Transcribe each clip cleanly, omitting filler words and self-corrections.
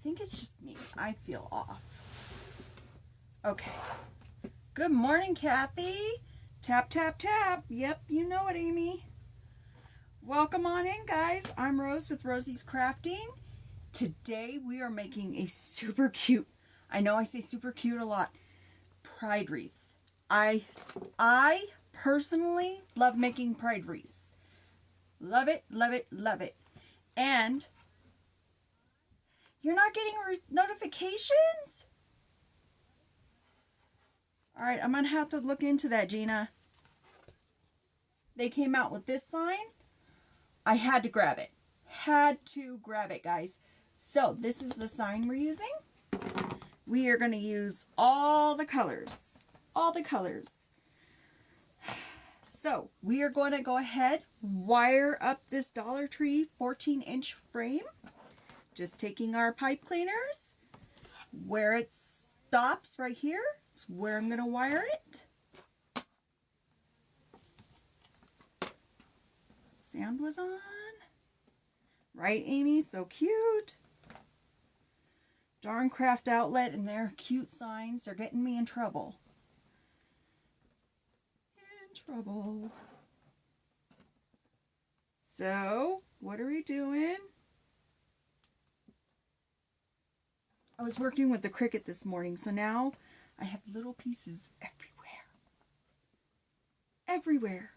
think it's just me. I feel off. Okay. Good morning, Kathy. Tap, tap, tap. Yep, you know it, Amy. Welcome on in, guys. I'm Rose with Rosie's Crafting. Today we are making a super cute, I know I say super cute a lot, pride wreath. I personally love making pride wreaths. Love it, love it, love it. And you're not getting notifications? All right, I'm going to have to look into that, Gina. They came out with this sign. I had to grab it. Had to grab it, guys. So this is the sign we're using. We are going to use all the colors. All the colors. So we are going to go ahead, wire up this Dollar Tree 14-inch frame. Just taking our pipe cleaners. Where it stops right here is where I'm going to wire it. Sound was on. Right, Amy? So cute. Darn Craft Outlet and their cute signs. They're getting me in trouble. In trouble. So, what are we doing? I was working with the Cricut this morning, so now I have little pieces everywhere. Everywhere.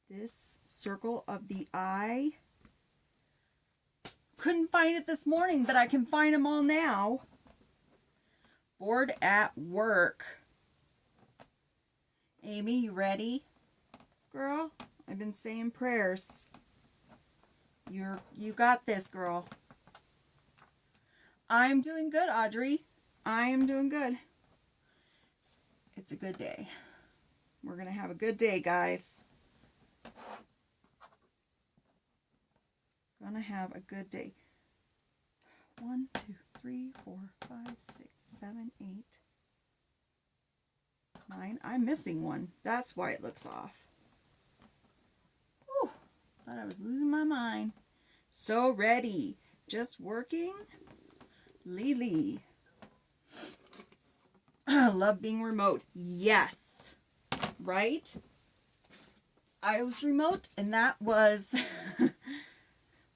This circle of the eye. Couldn't find it this morning, but I can find them all now. Bored at work. Amy, you ready? Girl, I've been saying prayers. You got this, girl. I'm doing good, Audrey. I am doing good. It's a good day. We're going to have a good day, guys. Gonna have a good day. 1, 2, 3, 4, 5, 6, 7, 8, 9. I'm missing one. That's why it looks off. Whew. Thought I was losing my mind. So ready. Just working. Lily. Love being remote. Yes. Right? I was remote, and that was...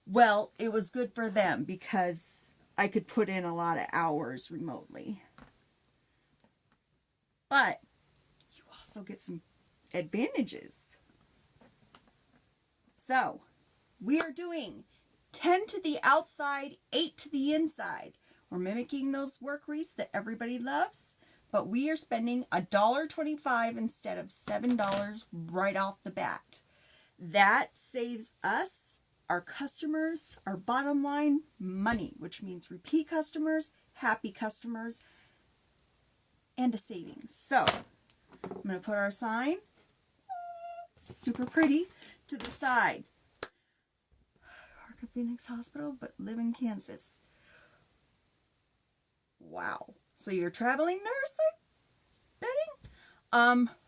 Well, it was good for them because I could put in a lot of hours remotely. But you also get some advantages. So, we are doing 10 to the outside, 8 to the inside. We're mimicking those work wreaths that everybody loves, but we are spending $1.25 instead of $7 right off the bat. That saves us, our customers, our bottom line, money, which means repeat customers, happy customers, and a savings. So, I'm going to put our sign, super pretty, to the side. Work at Phoenix Hospital, but live in Kansas. Wow. So you're a traveling nurse, I'm betting?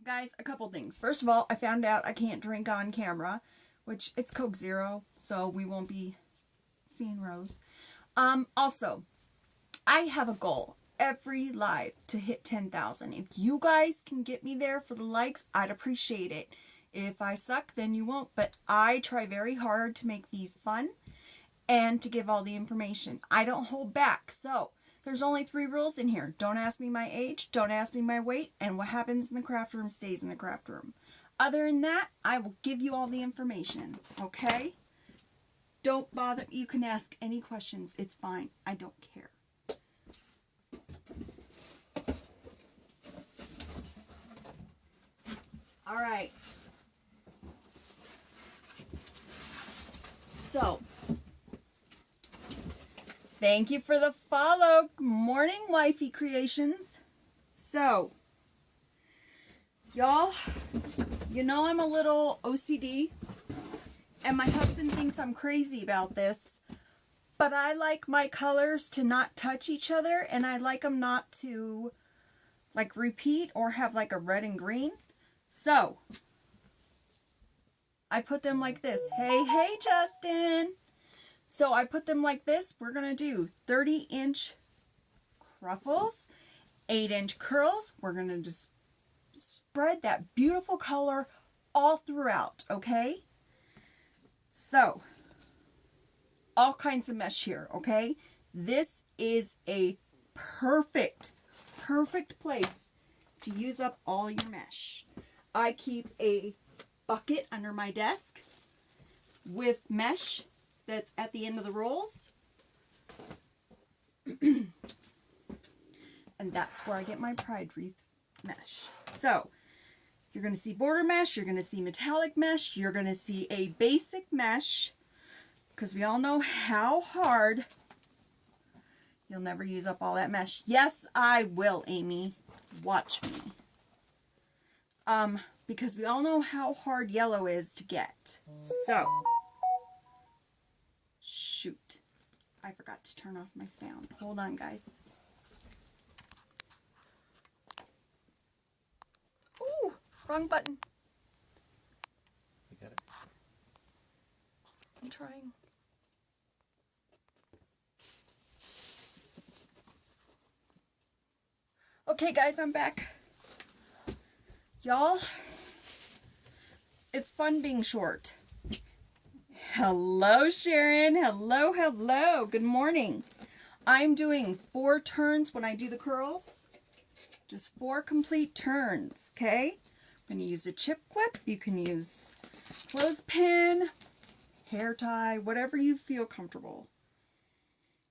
Guys, a couple things. First of all, I found out I can't drink on camera, which it's Coke Zero, so we won't be seeing Rose. Also, I have a goal every live to hit 10,000. If you guys can get me there for the likes, I'd appreciate it. If I suck, then you won't, but I try very hard to make these fun and to give all the information. I don't hold back, so there's only 3 rules in here. Don't ask me my age, don't ask me my weight, and what happens in the craft room stays in the craft room. Other than that, I will give you all the information, okay? Don't bother. You can ask any questions. It's fine. I don't care. All right. So, thank you for the follow. Good morning, Wifey Creations. So, y'all, you know I'm a little OCD, and my husband thinks I'm crazy about this, but I like my colors to not touch each other, and I like them not to, like, repeat or have, like, a red and green. So, I put them like this. Hey, Justin. So I put them like this. We're going to do 30-inch ruffles, 8-inch curls. We're going to just spread that beautiful color all throughout, okay? So, all kinds of mesh here, okay? This is a perfect place to use up all your mesh. I keep a bucket under my desk with mesh that's at the end of the rolls. And that's where I get my pride wreath mesh. So, you're going to see border mesh, you're going to see metallic mesh, you're going to see a basic mesh, because we all know how hard. You'll never use up all that mesh. Yes, I will, Amy. Watch me. Because we all know how hard yellow is to get. So, shoot. I forgot to turn off my sound. Hold on, guys. Ooh, wrong button. You got it? I'm trying. Okay, guys, I'm back. Y'all, it's fun being short. Hello, Sharon. Hello. Good morning. I'm doing 4 turns when I do the curls. Just 4 complete turns, okay? I'm going to use a chip clip. You can use clothespin, hair tie, whatever you feel comfortable.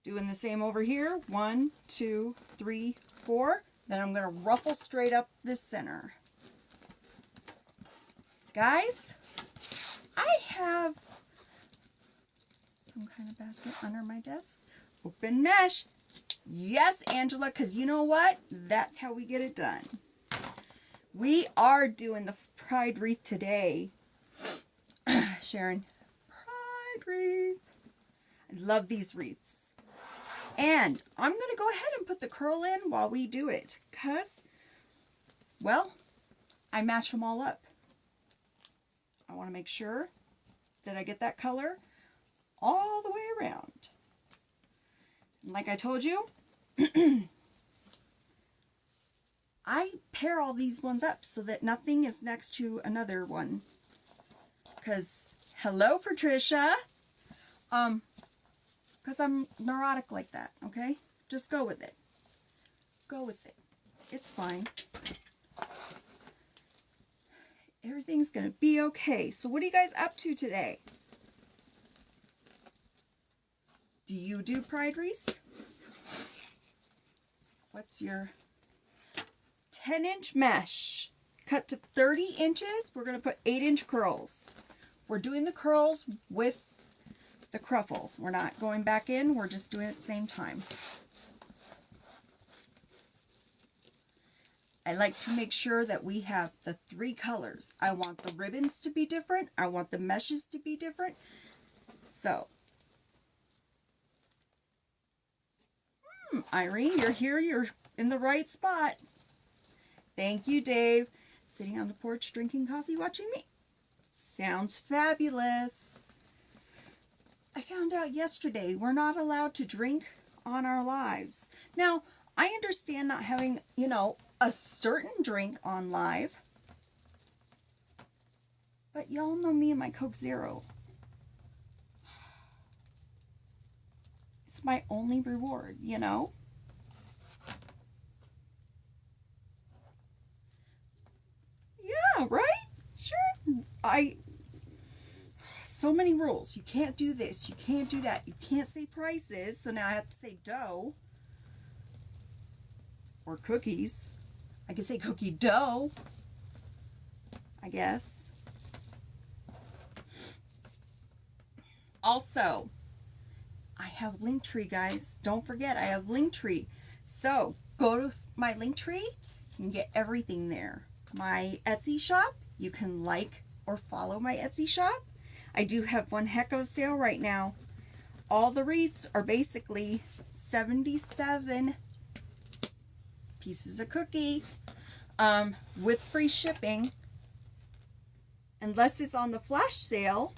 Doing the same over here. 1, 2, 3, 4. Then I'm going to ruffle straight up the center. Guys, I have some kind of basket under my desk. Open mesh. Yes, Angela, because you know what? That's how we get it done. We are doing the pride wreath today. Sharon, pride wreath. I love these wreaths. And I'm going to go ahead and put the curl in while we do it. Because, well, I match them all up. I want to make sure that I get that color all the way around. And like I told you, I pair all these ones up so that nothing is next to another one. Because, hello, Patricia. Because I'm neurotic like that, okay? Just go with it. Go with it. It's fine. Everything's going to be okay. So what are you guys up to today? Do you do pride wreaths? What's your 10-inch mesh? Cut to 30 inches. We're going to put 8-inch curls. We're doing the curls with the cruffle. We're not going back in. We're just doing it at the same time. I like to make sure that we have the 3 colors. I want the ribbons to be different. I want the meshes to be different. So, Irene, you're here. You're in the right spot. Thank you, Dave. Sitting on the porch drinking coffee watching me. Sounds fabulous. I found out yesterday we're not allowed to drink on our lives. Now, I understand not having, you know, a certain drink on live. But y'all know me and my Coke Zero. It's my only reward, you know? Yeah, right? Sure. So many rules. You can't do this. You can't do that. You can't say prices. So now I have to say dough. Or cookies. I can say cookie dough. I guess. Also, I have Linktree, guys. Don't forget, I have Linktree. So, go to my Linktree. You can get everything there. My Etsy shop. You can like or follow my Etsy shop. I do have one heck of a sale right now. All the wreaths are basically 77 pieces of cookie with free shipping. unless it's on the flash sale,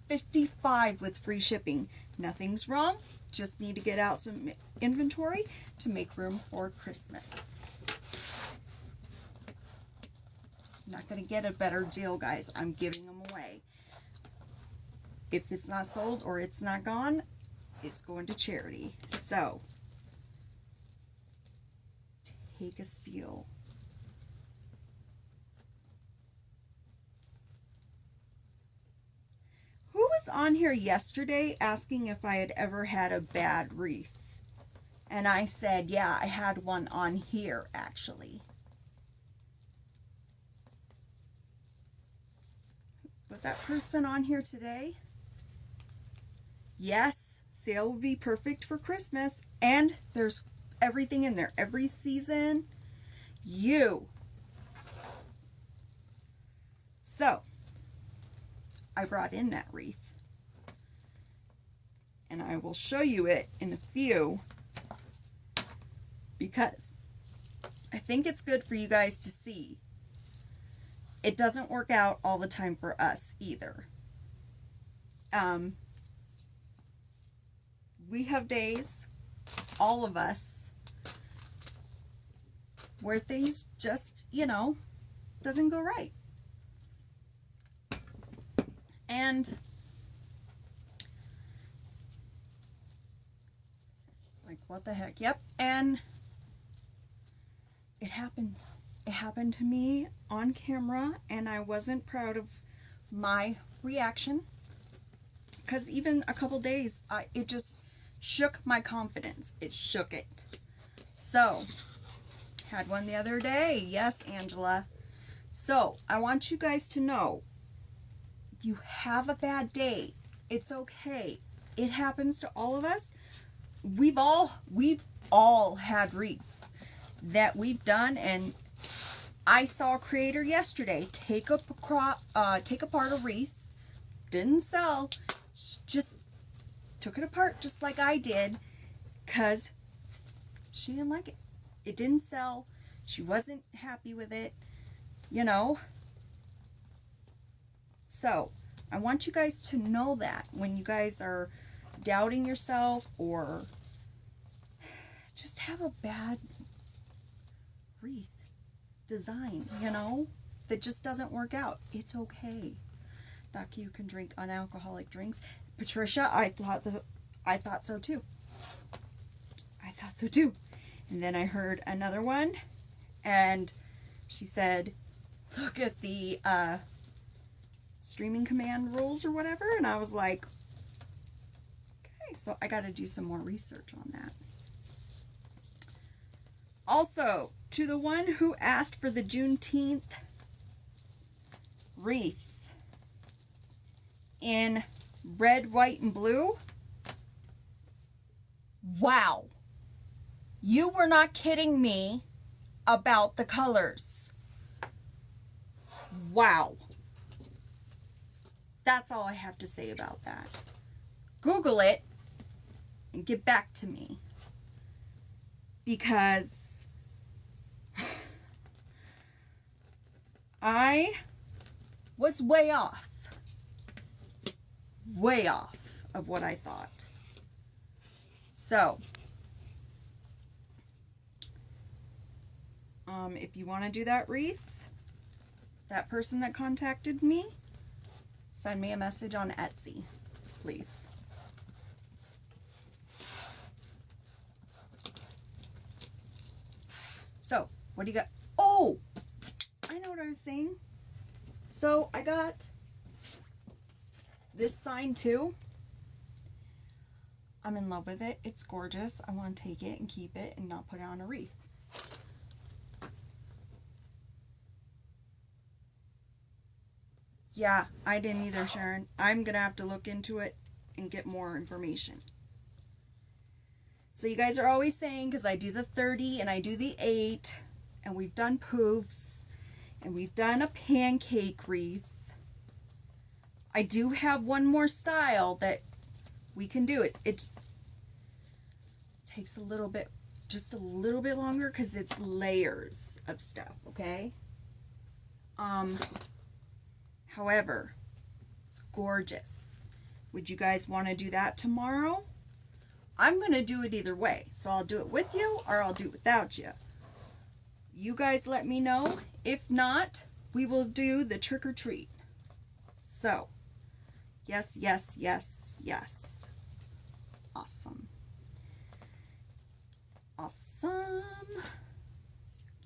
$55 with free shipping. Nothing's wrong. Just need to get out some inventory to make room for Christmas. I'm not going to get a better deal, guys. I'm giving them away. If it's not sold or it's not gone, it's going to charity. So, take a steal. Who was on here yesterday asking if I had ever had a bad wreath? And I said, yeah, I had one on here, actually. Was that person on here today? Yes, sale will be perfect for Christmas. And there's everything in there. Every season. So, I brought in that wreath. And I will show you it in a few. Because I think it's good for you guys to see. It doesn't work out all the time for us either. We have days, all of us, where things just, doesn't go right. And like, what the heck? Yep. And it happens. It happened to me on camera, and I wasn't proud of my reaction, because even a couple days, it just shook my confidence. It shook it. So, had one the other day. Yes, Angela. So, I want you guys to know, if you have a bad day, it's okay. It happens to all of us. We've all had wreaths that we've done, and I saw a creator yesterday take apart a wreath, didn't sell, just took it apart just like I did, because she didn't like it. It didn't sell. She wasn't happy with it, So, I want you guys to know that when you guys are doubting yourself or just have a bad wreath design, that just doesn't work out. It's okay. That you can drink unalcoholic drinks. Patricia, I thought so too. I thought so too. And then I heard another one, and she said, look at the streaming command rules or whatever, and I was like, okay, so I got to do some more research on that. Also, to the one who asked for the Juneteenth wreath in red, white, and blue, wow, you were not kidding me about the colors. Wow. That's all I have to say about that. Google it and get back to me, because I was way off of what I thought. So, if you want to do that wreath, that person that contacted me, send me a message on Etsy, please. So, what do you got? Oh, I know what I was saying. So, I got this sign too. I'm in love with it. It's gorgeous. I want to take it and keep it and not put it on a wreath. Yeah, I didn't either, Sharon. I'm going to have to look into it and get more information. So you guys are always saying, because I do the 30 and I do the 8, and we've done poofs, and we've done a pancake wreath. I do have one more style that we can do. It takes a little bit, just a little bit longer, because it's layers of stuff, okay? However, it's gorgeous. Would you guys want to do that tomorrow? I'm going to do it either way. So I'll do it with you or I'll do it without you. You guys let me know. If not, we will do the trick or treat. So, yes, yes, yes, yes. Awesome. Awesome.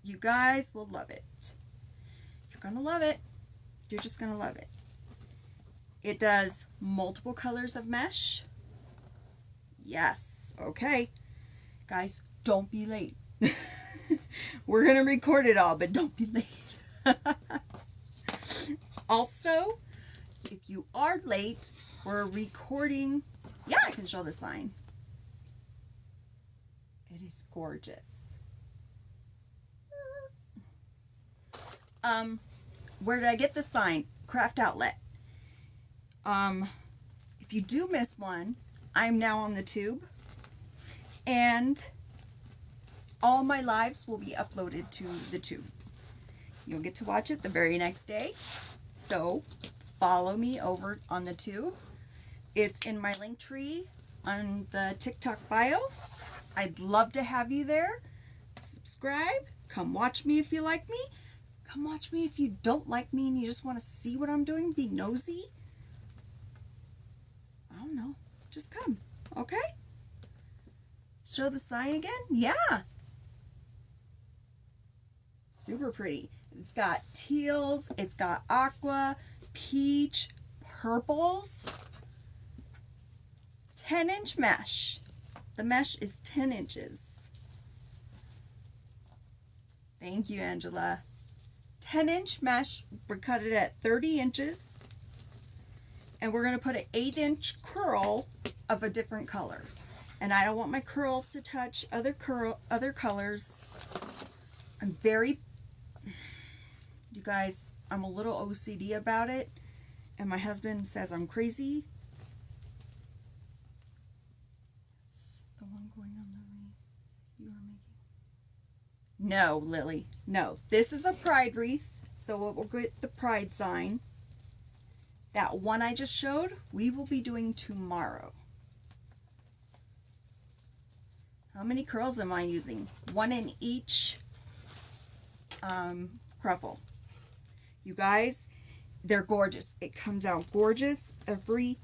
You guys will love it. You're going to love it. You're just going to love it. It does multiple colors of mesh. Yes. Okay. Guys, don't be late. We're going to record it all, but don't be late. Also, if you are late, we're recording. Yeah, I can show the sign. It is gorgeous. Where did I get the sign? Craft Outlet. If you do miss one, I'm now on the tube, and all my lives will be uploaded to the tube. You'll get to watch it the very next day. So follow me over on the tube. It's in my link tree on the TikTok bio. I'd love to have you there. Subscribe. Come watch me if you like me. Come watch me if you don't like me and you just want to see what I'm doing, be nosy. I don't know. Just come. Okay? Show the sign again? Yeah. Super pretty. It's got teals. It's got aqua, peach, purples. 10-inch mesh. The mesh is 10 inches. Thank you, Angela. 10-inch mesh. We're cut it at 30 inches. And we're going to put an 8-inch curl of a different color. And I don't want my curls to touch other colors. I'm very, you guys, I'm a little OCD about it. And my husband says I'm crazy. The one going on the wreath you are making. No, Lily. No. This is a pride wreath. So we'll get the pride sign. That one I just showed, we will be doing tomorrow. How many curls am I using? One in each cruffle. You guys, they're gorgeous. It comes out gorgeous every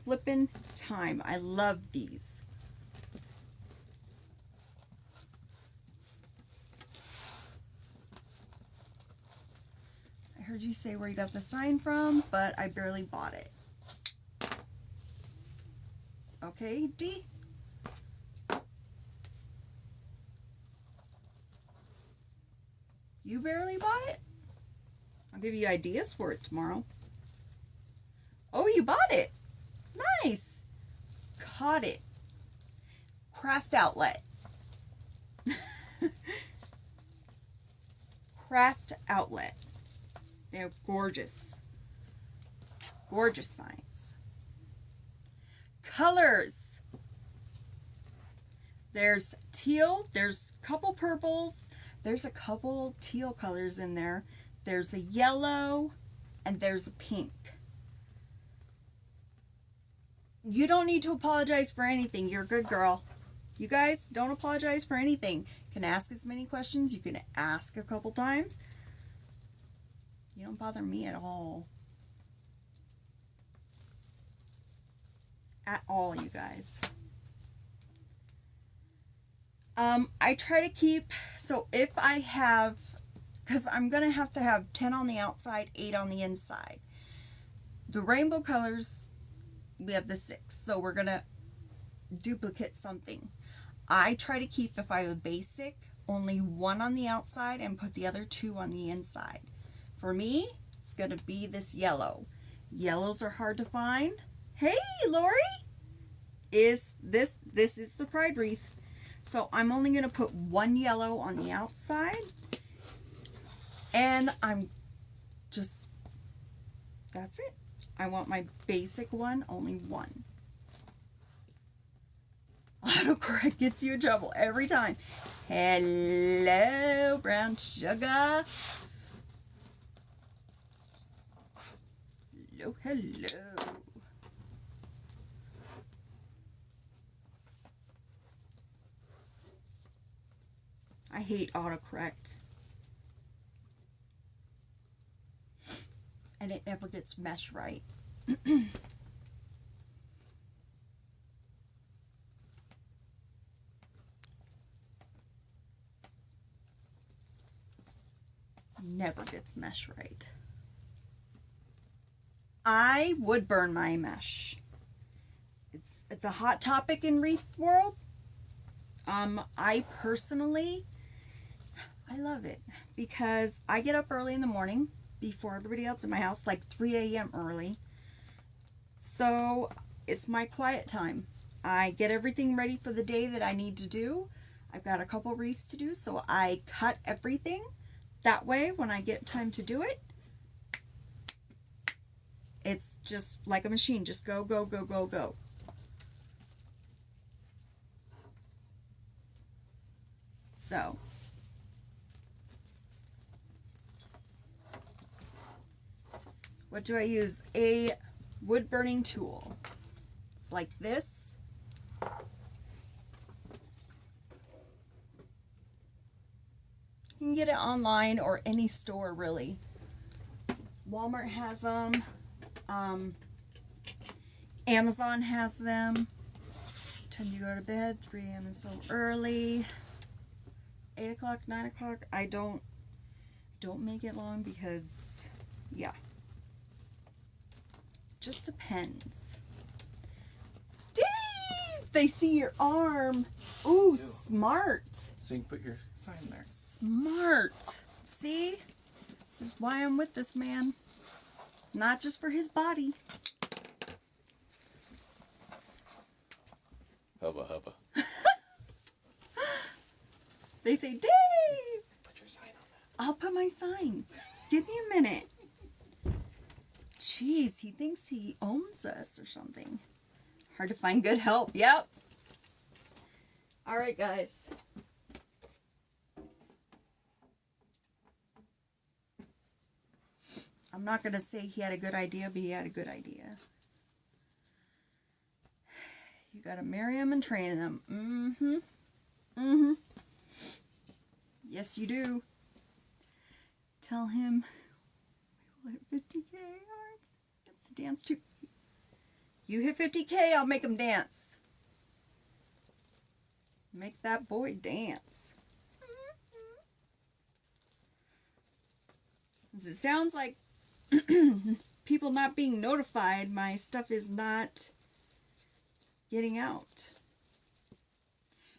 flippin' time. I love these. I heard you say where you got the sign from, but I barely bought it. Okay, D? You barely bought it? I'll give you ideas for it tomorrow. Oh, you bought it. Nice. Caught it. Craft Outlet. Craft Outlet. They're gorgeous. Gorgeous signs. Colors. There's teal. There's a couple purples. There's a couple teal colors in there. There's a yellow. And there's a pink. You don't need to apologize for anything. You're a good girl. You guys, don't apologize for anything. You can ask as many questions. You can ask a couple times. You don't bother me at all. At all, you guys. I try to keep, so if I have, because I'm going to have 10 on the outside, 8 on the inside. The rainbow colors, we have the 6, so we're going to duplicate something. I try to keep, if I have a basic, only 1 on the outside and put the other 2 on the inside. For me, it's going to be this yellow. Yellows are hard to find. Hey, Lori! This is the pride wreath. So I'm only going to put 1 yellow on the outside. And I'm just, that's it. I want my basic one, only 1. Autocorrect gets you in trouble every time. Hello, brown sugar. Hello, hello. I hate autocorrect. And it never gets mesh right. Never gets mesh right. I would burn my mesh. It's a hot topic in wreath world. I personally, I love it because I get up early in the morning before everybody else in my house, like 3 a.m. early. So it's my quiet time. I get everything ready for the day that I need to do. I've got a couple wreaths to do, so I cut everything. That way, when I get time to do it, it's just like a machine. Just go, go, go, go, go. So, what do I use? A wood burning tool. It's like this. You can get it online or any store, really. Walmart has them. Amazon has them. Time to go to bed. 3 a.m. is so early. 8 o'clock, 9 o'clock. I don't make it long because, yeah. Just depends. Dave! They see your arm. Ooh, smart. So you can put your sign there. Smart. See? This is why I'm with this man. Not just for his body. Hubba hubba. They say, Dave! Put your sign on that. I'll put my sign. Give me a minute. Jeez, he thinks he owns us or something. Hard to find good help. Yep. All right, guys. I'm not going to say he had a good idea, but he had a good idea. You got to marry him and train him. Mm-hmm. Mm-hmm. Yes, you do. Tell him we will hit 50K. Gets to dance too. You hit 50K, I'll make him dance. Make that boy dance. It sounds like people not being notified. My stuff is not getting out.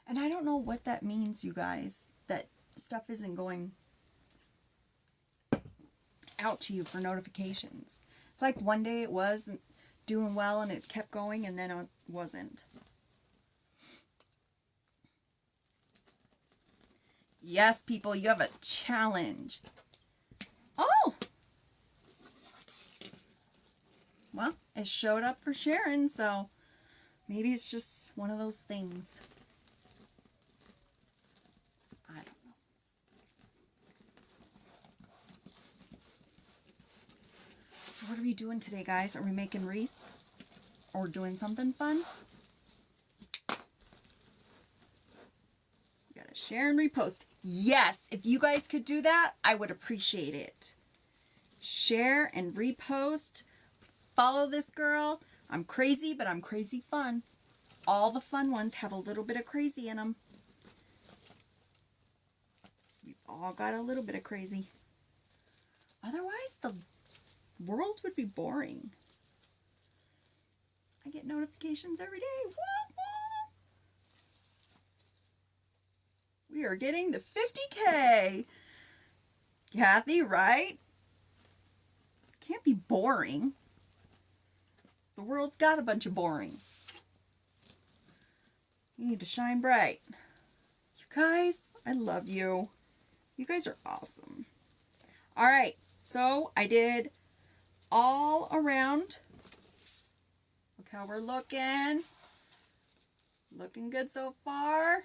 And I don't know what that means, you guys, that stuff isn't going out to you for notifications. It's like one day it was doing well and it kept going and then it wasn't. Yes, people, you have a challenge. Oh! Well, it showed up for Sharon, so maybe it's just one of those things. I don't know. So what are we doing today, guys? Are we making wreaths? Or doing something fun? You gotta share and repost. Yes, if you guys could do that, I would appreciate it. Share and repost. Follow this girl. I'm crazy, but I'm crazy fun. All the fun ones have a little bit of crazy in them. We've all got a little bit of crazy. Otherwise, the world would be boring. I get notifications every day. Woo, woo. We are getting to 50K. Kathy, right? Can't be boring. The world's got a bunch of boring. You need to shine bright. You guys, I love you. You guys are awesome. All right, so I did all around. Look how we're looking. Looking good so far.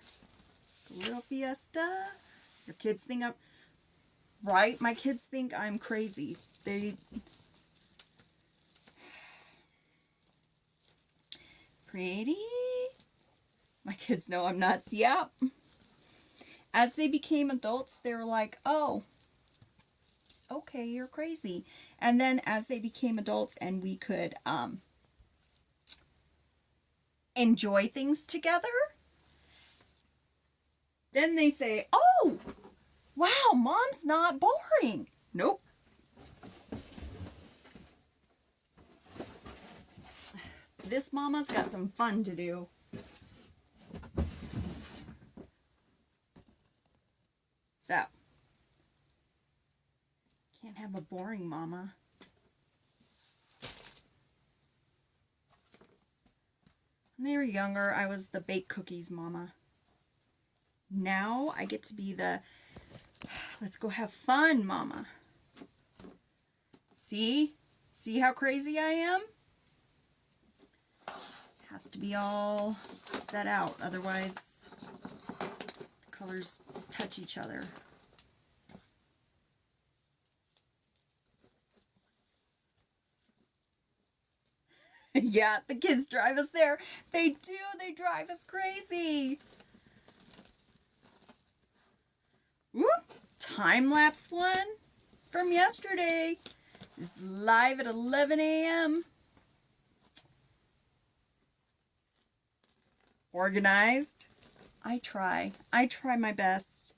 A little fiesta. Your kids think I'm... Right? My kids think I'm crazy. They pretty? My kids know I'm nuts. Yep. As they became adults, they were like, oh, okay, you're crazy. And then as they became adults and we could enjoy things together, then they say, oh, wow, mom's not boring. Nope. This mama's got some fun to do. So, can't have a boring mama. When they were younger, I was the baked cookies mama. Now I get to be the let's go have fun mama. See? See how crazy I am? Has to be all set out, otherwise the colors touch each other. Yeah, the kids drive us there. They do. They drive us crazy. Whoop. Time-lapse one from yesterday is live at 11 a.m. Organized. I try my best.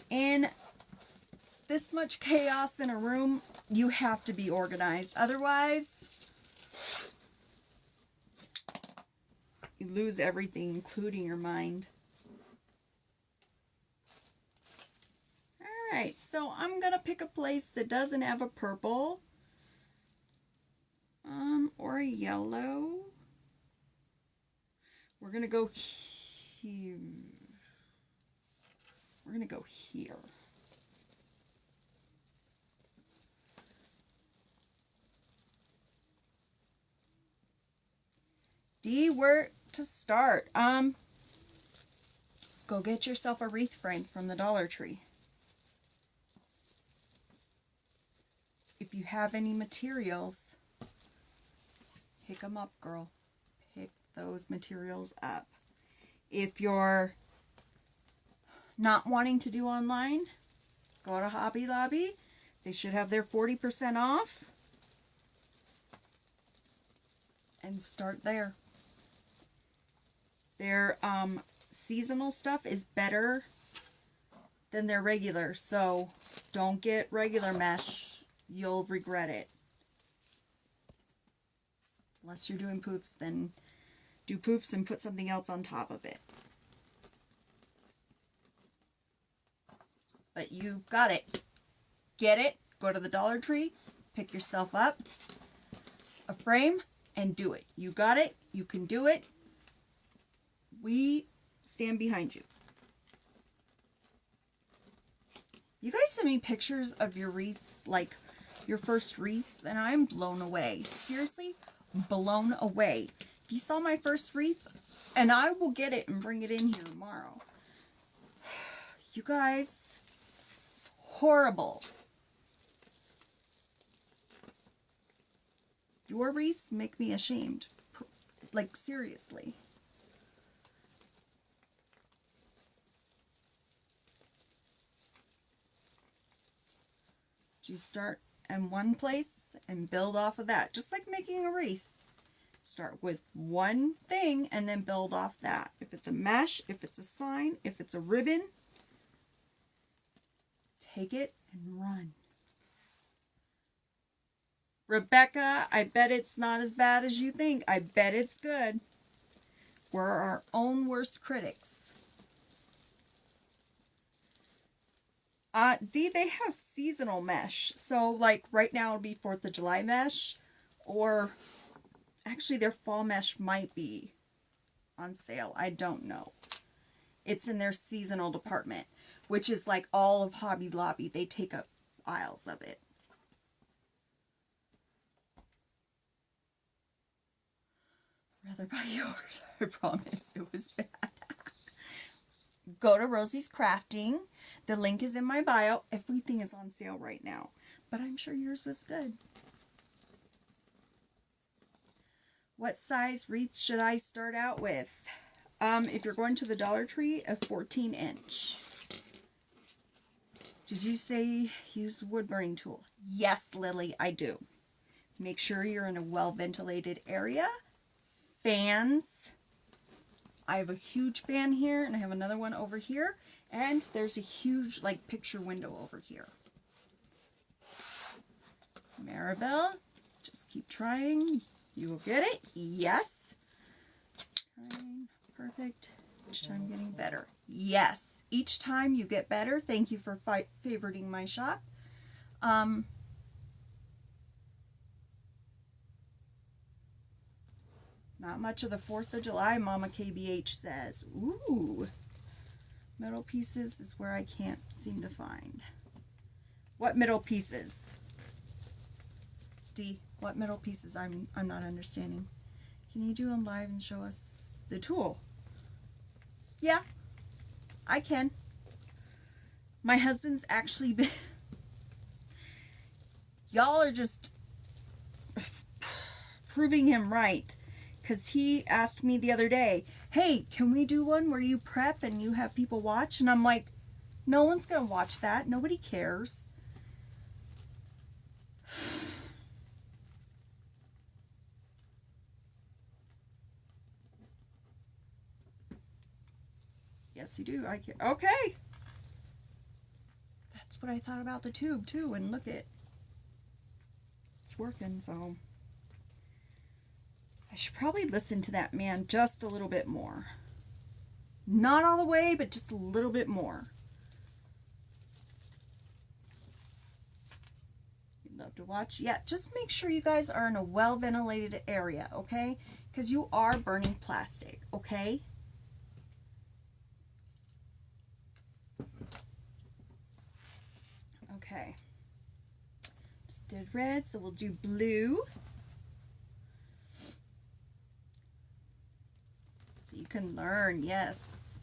In this much chaos in a room, you have to be organized. Otherwise, you lose everything, including your mind. Alright, so I'm going to pick a place that doesn't have a purple. Or a yellow. We're going to go here. We're going to go here. D, where to start? Go get yourself a wreath frame from the Dollar Tree. If you have any materials, pick them up, girl. Pick those materials up. If you're not wanting to do online, go to Hobby Lobby. They should have their 40% off. And start there. Their seasonal stuff is better than their regular, so don't get regular mesh. You'll regret it. Unless you're doing poofs, then do poofs and put something else on top of it. But you've got it. Get it. Go to the Dollar Tree. Pick yourself up a frame and do it. You got it. You can do it. We stand behind you. You guys send me pictures of your wreaths, like your first wreaths, and I'm blown away. Seriously, blown away. If you saw my first wreath, and I will get it and bring it in here tomorrow. You guys, it's horrible. Your wreaths make me ashamed. Like, seriously. You start in one place and build off of that. Just like making a wreath. Start with one thing and then build off that. If it's a mesh, if it's a sign, if it's a ribbon, take it and run. Rebecca, I bet it's not as bad as you think. I bet it's good. We're our own worst critics. D, they have seasonal mesh. So, like, right now it would be 4th of July mesh. Or, actually, their fall mesh might be on sale. I don't know. It's in their seasonal department, which is like all of Hobby Lobby. They take up aisles of it. I'd rather buy yours. I promise. It was bad. Go to Rosie's Crafting. The link is in my bio. Everything is on sale right now. But I'm sure yours was good. What size wreath should I start out with? If you're going to the Dollar Tree, a 14-inch. Did you say use wood burning tool? Yes, Lily, I do. Make sure you're in a well-ventilated area. Fans. I have a huge fan here, and I have another one over here. And there's a huge, like, picture window over here. Maribel, just keep trying. You will get it. Yes. Trying. Perfect. Each time getting better. Yes. Each time you get better. Thank you for favoriting my shop. Not much of the 4th of July, Mama KBH says. Ooh. Middle pieces is where I can't seem to find. What middle pieces? D. What middle pieces? I'm not understanding. Can you do them live and show us the tool? Yeah, I can. My husband's actually been... Y'all are just proving him right. Because he asked me the other day, hey, can we do one where you prep and you have people watch? And I'm like, no one's going to watch that. Nobody cares. Yes, you do. I care. Okay. That's what I thought about the tube, too. And look it. It's working, so... I should probably listen to that man just a little bit more. Not all the way, but just a little bit more. You'd love to watch? Yeah, just make sure you guys are in a well-ventilated area, okay? Because you are burning plastic, okay? Okay. Just did red, so we'll do blue. You can learn, yes.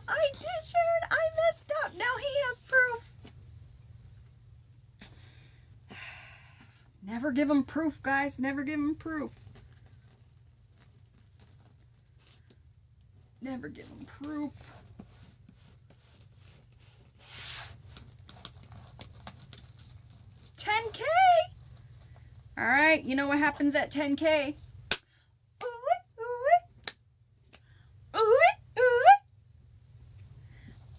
I did, Sharon. I messed up. Now he has proof. Never give him proof, guys. Never give him proof. Never give him proof. $10K. All right, you know what happens at 10K?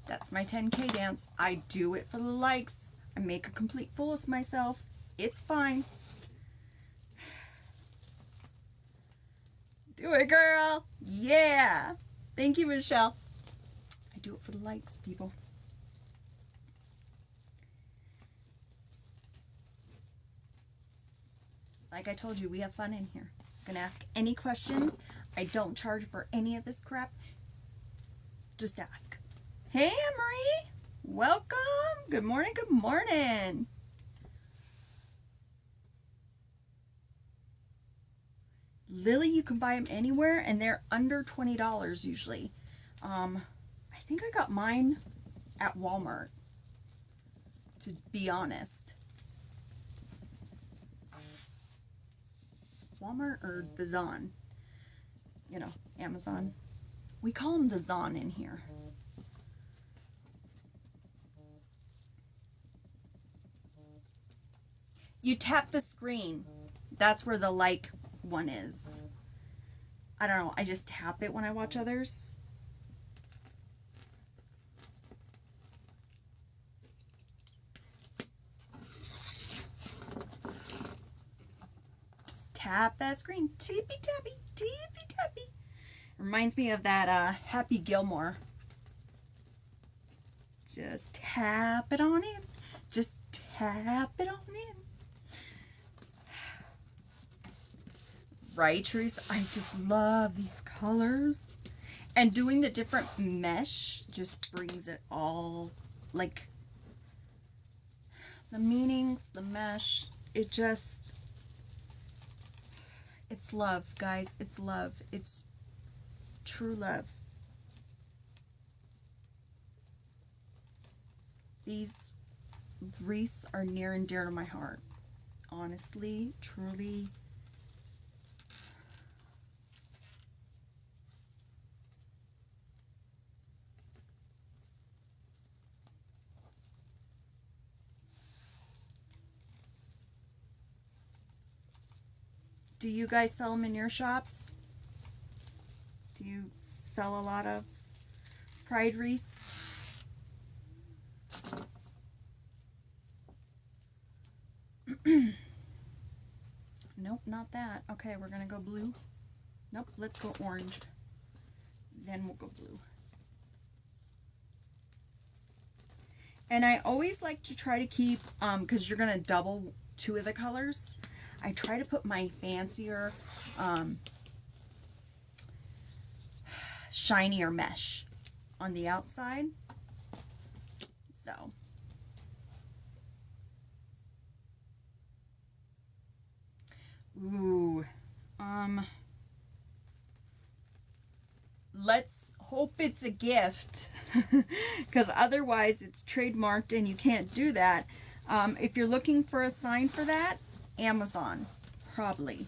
That's my 10K dance. I do it for the likes. I make a complete fool of myself. It's fine. Do it, girl. Yeah. Thank you, Michelle. I do it for the likes, people. Like I told you, we have fun in here. You can ask any questions. I don't charge for any of this crap. Just ask. Hey, Anne-Marie. Welcome. Good morning. Good morning. Lily, you can buy them anywhere, and they're under $20 usually. I think I got mine at Walmart, to be honest. Walmart or the Zon? You know, Amazon. We call them the Zon in here. You tap the screen. That's where the like one is. I don't know. I just tap it when I watch others. Just tap that screen. Tippy tappy, tippy tappy. Reminds me of that Happy Gilmore. Just tap it on in. Just tap it on in. Right, Teresa? I just love these colors. And doing the different mesh just brings it all, like, the meanings, the mesh, it just, it's love, guys. It's love. It's true love. These wreaths are near and dear to my heart. Honestly, truly. Do you guys sell them in your shops? Do you sell a lot of pride wreaths? Nope, not that. Okay, we're gonna go blue. Nope, let's go orange. Then we'll go blue. And I always like to try to keep, because you're gonna double two of the colors, I try to put my fancier, shinier mesh on the outside. So. Ooh. Let's hope it's a gift, because otherwise it's trademarked and you can't do that. If you're looking for a sign for that, Amazon, probably.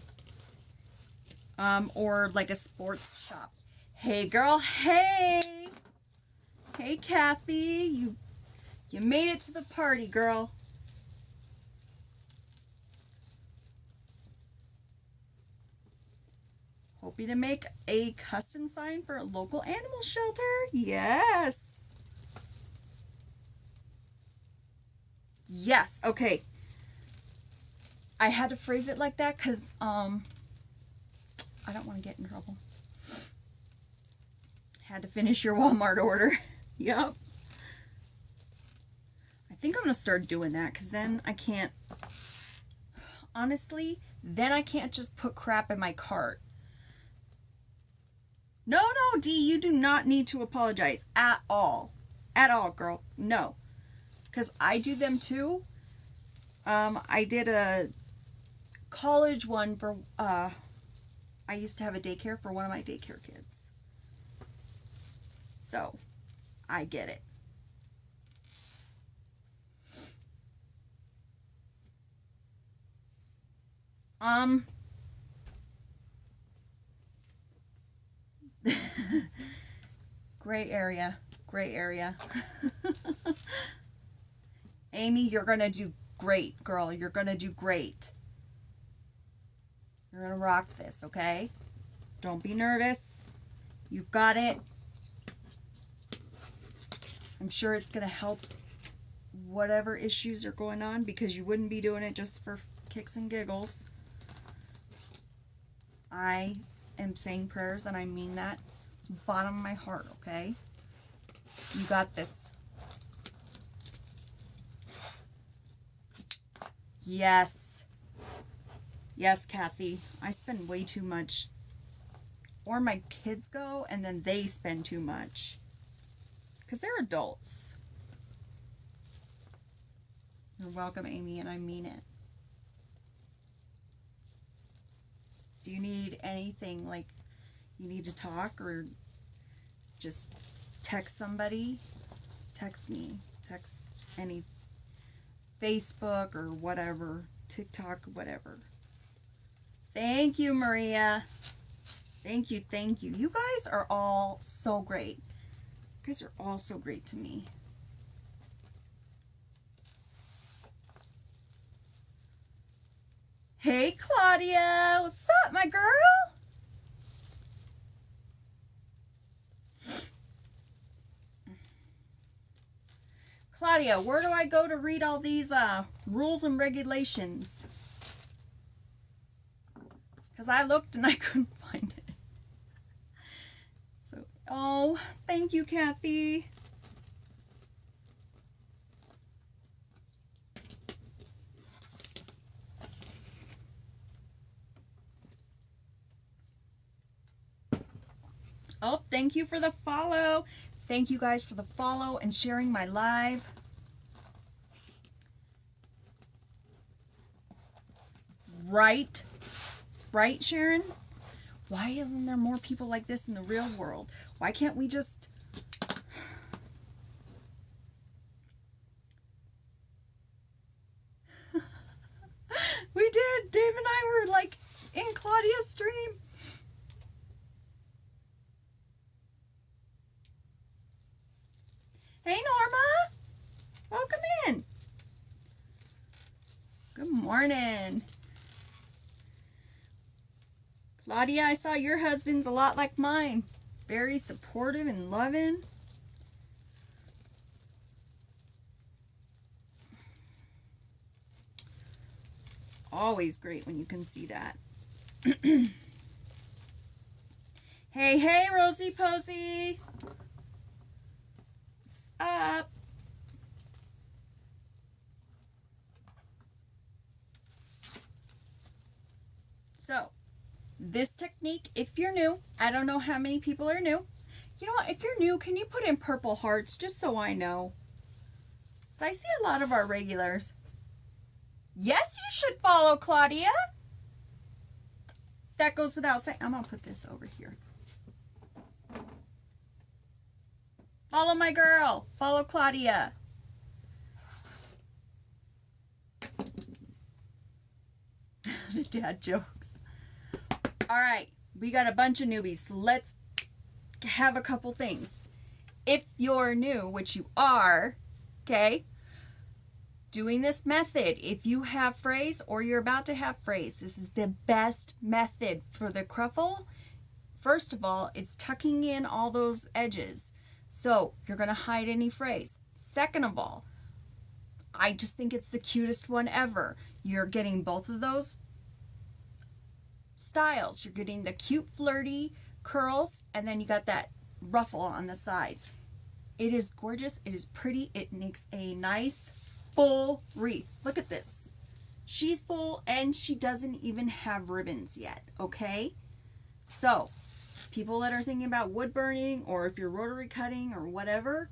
Or like a sports shop. Hey girl, hey! Hey Kathy, you made it to the party, girl. Hoping to make a custom sign for a local animal shelter. Yes. Yes. Okay. I had to phrase it like that because I don't want to get in trouble. Had to finish your Walmart order. Yep. I think I'm going to start doing that because then I can't, honestly, then I can't just put crap in my cart. No, Dee, you do not need to apologize at all. At all, girl. No. Because I do them too. I did a college one for, I used to have a daycare for one of my daycare kids. So, I get it. Gray area. Gray area. Amy, you're going to do great, girl. You're going to do great. You're going to rock this, okay? Don't be nervous. You've got it. I'm sure it's going to help whatever issues are going on because you wouldn't be doing it just for kicks and giggles. I am saying prayers and I mean that bottom of my heart, okay? You got this. Yes. Yes, Kathy. I spend way too much. Or my kids go and then they spend too much. Because they're adults. You're welcome, Amy, and I mean it. Do you need anything, like you need to talk or just text somebody? Text me. Text any Facebook or whatever. TikTok, whatever. Thank you, Maria. Thank you, thank you. You guys are all so great. You guys are all so great to me. Hey, Claudia. What's up, my girl? Claudia, where do I go to read all these rules and regulations? Because I looked and I couldn't find it. So, oh, thank you, Kathy. Oh, thank you for the follow. Thank you guys for the follow and sharing my live. Right? Right, Sharon? Why isn't there more people like this in the real world? Why can't we just... Hey, Norma. Welcome in. Good morning. Claudia, I saw your husband's a lot like mine. Very supportive and loving. Always great when you can see that. Hey, hey, Rosie Posey. What's up? So, this technique, if you're new, I don't know how many people are new. You know what? If you're new, can you put in purple hearts just so I know? So I see a lot of our regulars. Yes, you should follow Claudia. That goes without saying. I'm going to put this over here. Follow my girl. Follow Claudia. The dad jokes. All right. We got a bunch of newbies. Let's have a couple things. If you're new, which you are, okay, doing this method, if you have phrase or you're about to have phrase, this is the best method for the cruffle. First of all, it's tucking in all those edges. So you're going to hide any phrase. Second of all, I just think it's the cutest one ever. You're getting both of those styles. You're getting the cute flirty curls, and then you got that ruffle on the sides. It is gorgeous. It is pretty. It makes a nice full wreath. Look at this. She's full and she doesn't even have ribbons yet, okay? So, people that are thinking about wood burning, or if you're rotary cutting or whatever,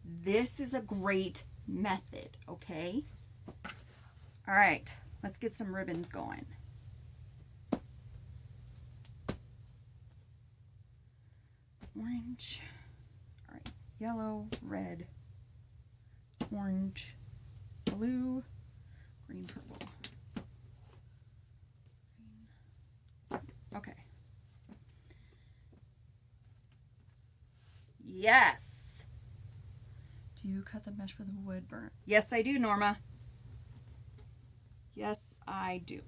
this is a great method, okay? All right, let's get some ribbons going. Orange, all right, yellow, red, orange, blue, green, purple. Okay. Yes. Do you cut the mesh for the wood burn? Yes, I do, Norma. Yes, I do.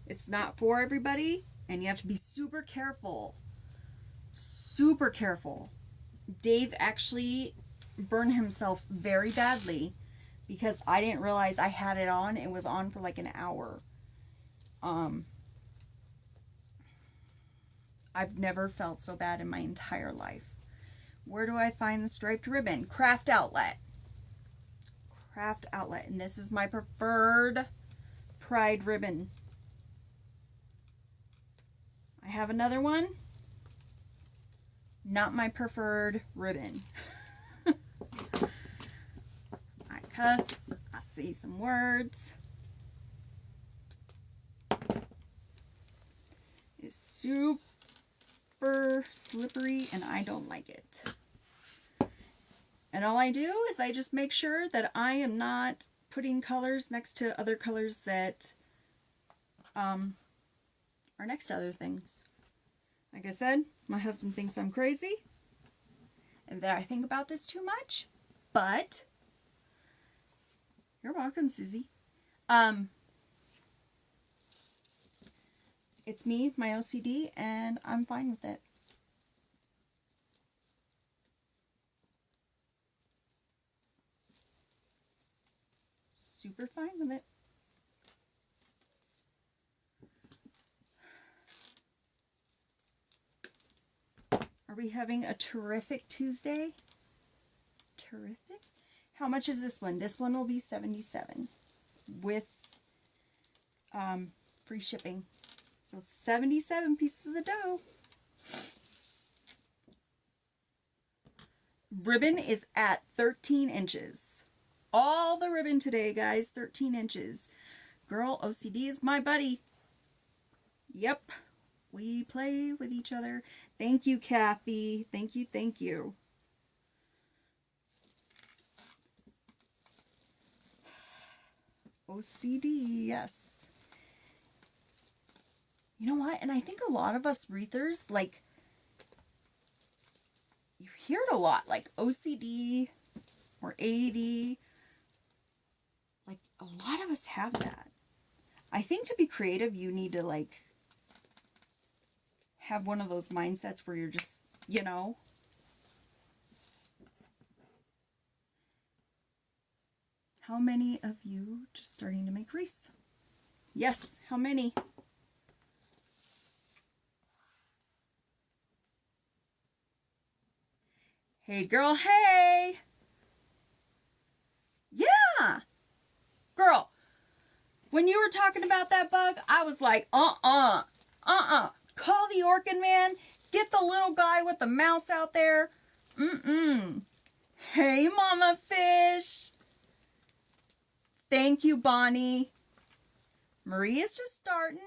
It's not for everybody, and you have to be super careful. Super careful. Dave actually burned himself very badly because I didn't realize I had it on. It was on for like an hour. I've never felt so bad in my entire life. Where do I find the striped ribbon? Craft Outlet. Craft Outlet. And this is my preferred Pride ribbon. I have another one. Not my preferred ribbon. I cuss. I say some words. It's super slippery and I don't like it. And all I do is I just make sure that I am not putting colors next to other colors that are next to other things. Like I said, my husband thinks I'm crazy and that I think about this too much, but you're welcome, Susie. It's me, my OCD, and I'm fine with it. Super fine with it. Are we having a terrific Tuesday? Terrific? How much is this one? This one will be $77 with free shipping. So 77 pieces of dough. Ribbon is at 13 inches. All the ribbon today, guys, 13 inches. Girl, OCD is my buddy. Yep. We play with each other. Thank you, Kathy. Thank you, thank you. OCD, yes. You know what? And I think a lot of us wreathers, like, you hear it a lot, like OCD, or 80. Like, a lot of us have that. I think to be creative, you need to, like, have one of those mindsets where you're just, you know. How many of you just starting to make wreaths? Yes, how many? Hey, girl, hey! Yeah! Girl, when you were talking about that bug, I was like, Call the orchid man. Get the little guy with the mouse out there. Hey, mama fish. Thank you, Bonnie. Maria's just starting.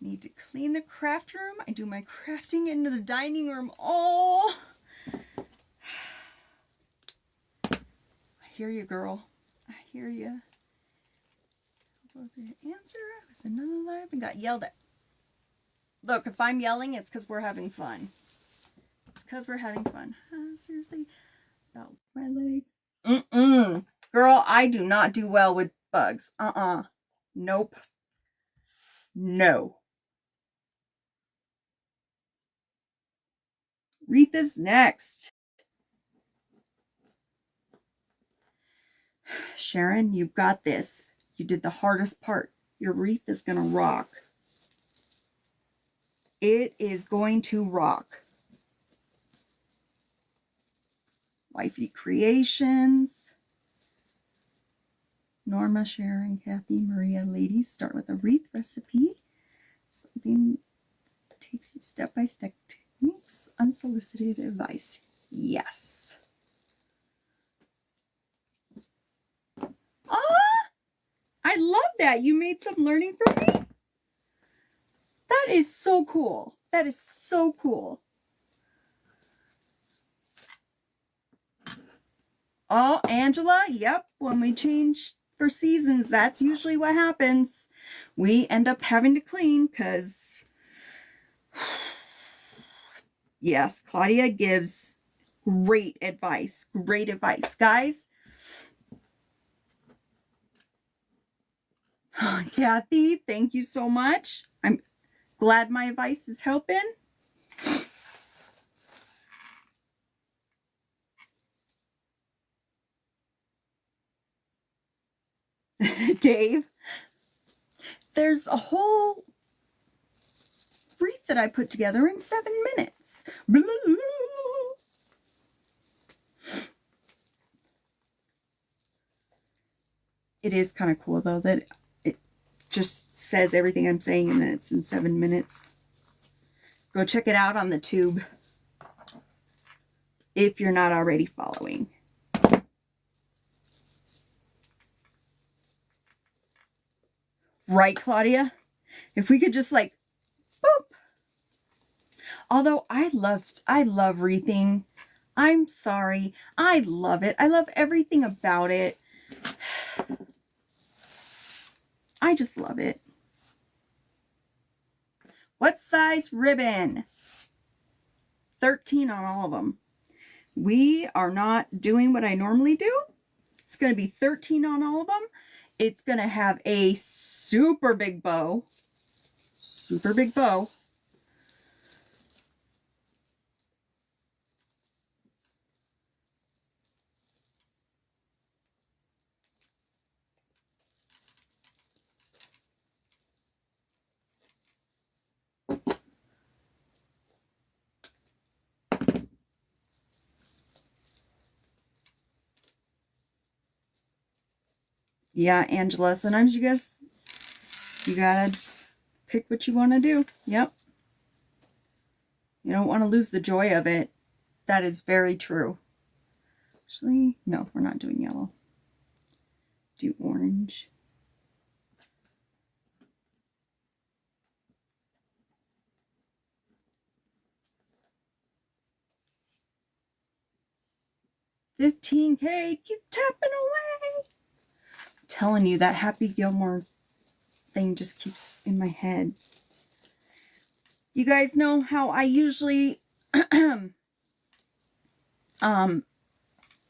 Need to clean the craft room. I do my crafting into the dining room. Oh, I hear you, girl. I hear you. Answer. I was another live and got yelled at. Look, if I'm yelling, it's because we're having fun. It's because we're having fun. Seriously, about my leg. Girl, I do not do well with bugs. Nope. No. Wreath is next. Sharon, you've got this. You did the hardest part. Your wreath is going to rock. It is going to rock. Wifey Creations. Norma, Sharon, Kathy, Maria, ladies, start with a wreath recipe. Something that takes you step-by-step techniques, unsolicited advice. Yes. I love that. You made some learning for me. That is so cool. That is so cool. Oh, Angela, yep. When we change for seasons, that's usually what happens. We end up having to clean because, yes, Claudia gives great advice. Great advice. Guys, Kathy, thank you so much. I'm glad my advice is helping. Dave, there's a whole wreath that I put together in 7 minutes. It is kind of cool, though, that it just says everything I'm saying and then it's in 7 minutes. Go check it out on the tube if you're not already following. Right, Claudia? If we could just like, boop. Although I love wreathing. I'm sorry. I love it. I love everything about it. I just love it. What size ribbon? 13 on all of them. We are not doing what I normally do. It's going to be 13 on all of them. It's going to have a super big bow. Super big bow. Yeah, Angela, sometimes you gotta pick what you want to do. Yep. You don't want to lose the joy of it. That is very true. Actually, no, we're not doing yellow. Do orange. $15K, keep tapping away. I'm telling you, that Happy Gilmore thing just keeps in my head. You guys know how I usually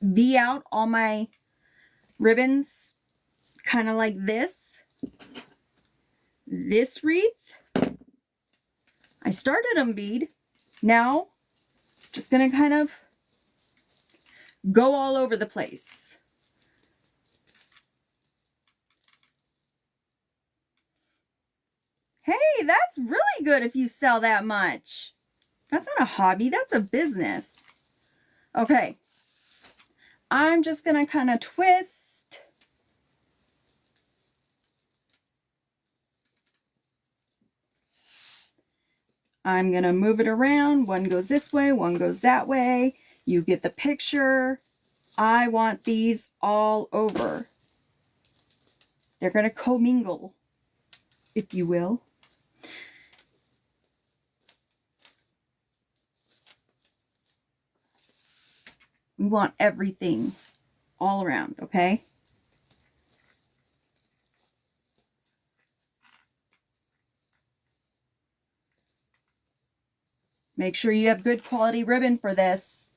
V out all my ribbons, kind of like this wreath. I started them bead. Now, just going to kind of go all over the place. Hey, that's really good if you sell that much. That's not a hobby, that's a business. Okay. I'm just going to kind of twist. I'm going to move it around. One goes this way, one goes that way. You get the picture. I want these all over. They're going to commingle, if you will. We want everything all around, okay? Make sure you have good quality ribbon for this,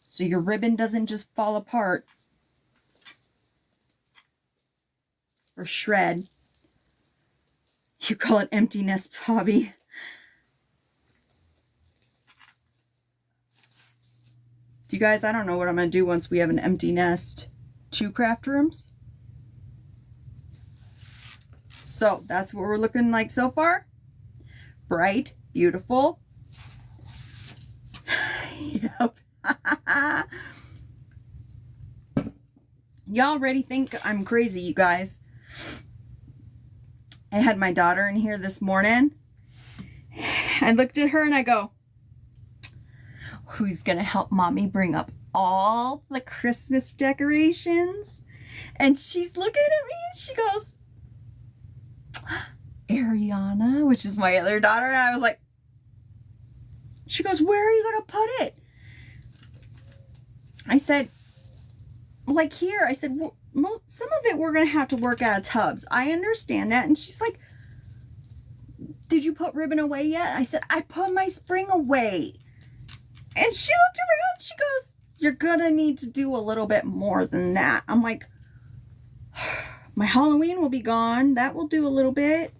so your ribbon doesn't just fall apart or shred. You call it empty nest hobby. You guys, I don't know what I'm going to do once we have an empty nest. 2 craft rooms. So that's what we're looking like so far. Bright, beautiful. Yep. Y'all already think I'm crazy, you guys. I had my daughter in here this morning. I looked at her and I go, who's gonna help mommy bring up all the Christmas decorations? And she's looking at me and she goes, Ariana, which is my other daughter. And I was like, she goes, where are you gonna put it? I said, like here. I said, well, some of it we're gonna have to work out of tubs. I understand that. And she's like, did you put ribbon away yet? I said, I put my spring away. And she looked around, she goes, you're gonna need to do a little bit more than that. I'm like, my Halloween will be gone. That will do a little bit.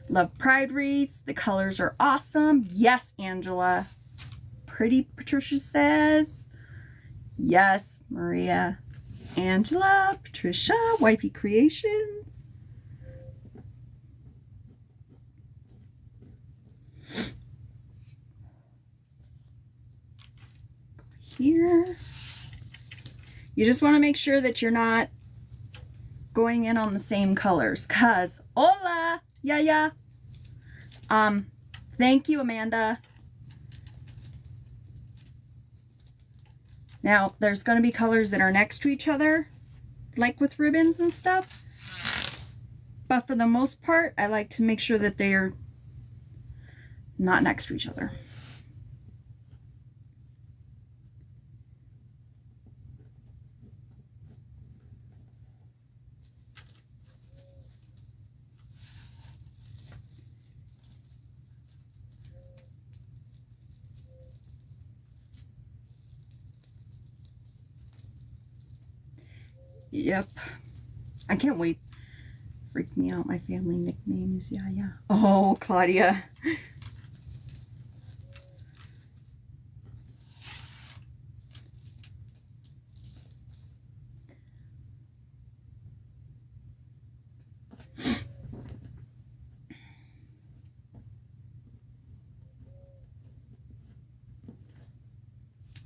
Love pride wreaths. The colors are awesome. Yes, Angela. Pretty Patricia says. Yes, Maria. Angela, Patricia, Wifey Creations. Here. You just want to make sure that you're not going in on the same colors, cause hola, yeah. Thank you, Amanda. Now, there's going to be colors that are next to each other, like with ribbons and stuff. But for the most part, I like to make sure that they're not next to each other. Yep. I can't wait. Freak me out. My family nickname is Yaya. Oh, Claudia.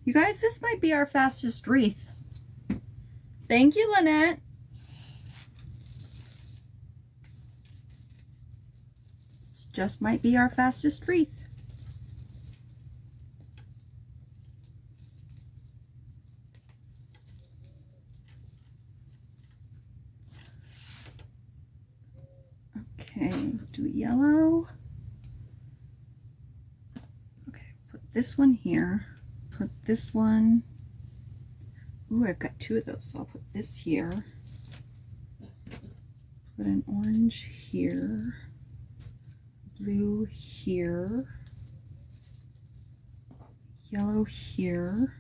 You guys, this might be our fastest wreath. Thank you, Lynette. This just might be our fastest wreath. Okay, do yellow. Okay, put this one here. Put this one. Ooh, I've got 2 of those, so I'll put this here. Put an orange here. Blue here. Yellow here.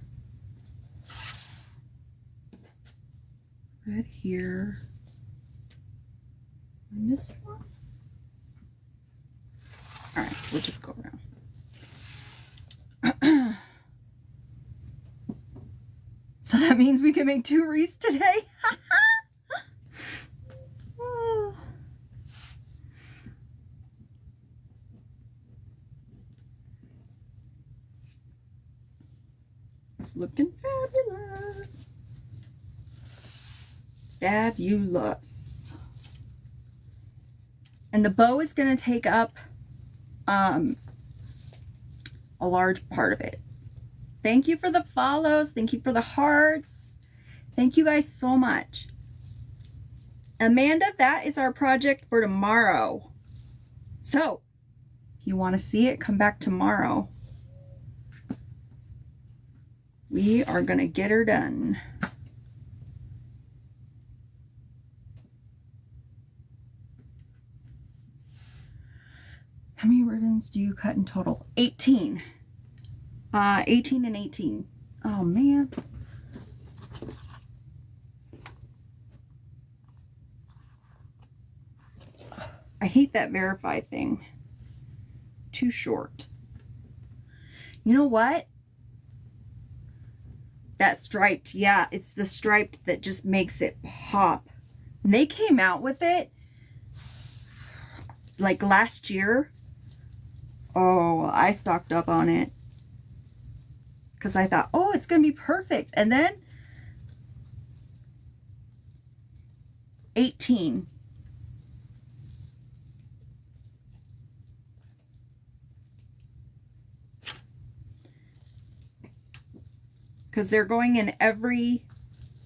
red here. I missed one. All right, we'll just go around. So that means we can make 2 wreaths today. Oh. It's looking fabulous. Fabulous. And the bow is going to take up a large part of it. Thank you for the follows. Thank you for the hearts. Thank you guys so much. Amanda, that is our project for tomorrow. So, if you want to see it, come back tomorrow. We are going to get her done. How many ribbons do you cut in total? 18. 18 and 18. Oh, man. I hate that verify thing. Too short. You know what? That striped, yeah, it's the striped that just makes it pop. And they came out with it like last year. Oh, I stocked up on it because I thought, oh, it's going to be perfect. And then 18. Because they're going in every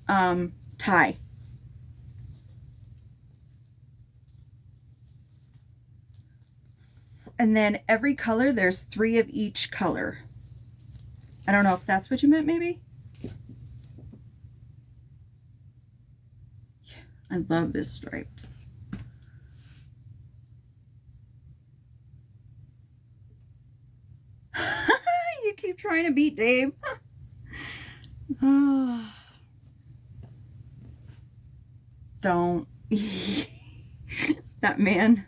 tie. And then every color, there's 3 of each color. I don't know if that's what you meant, maybe? I love this stripe. You keep trying to beat Dave. Oh. Don't. That man.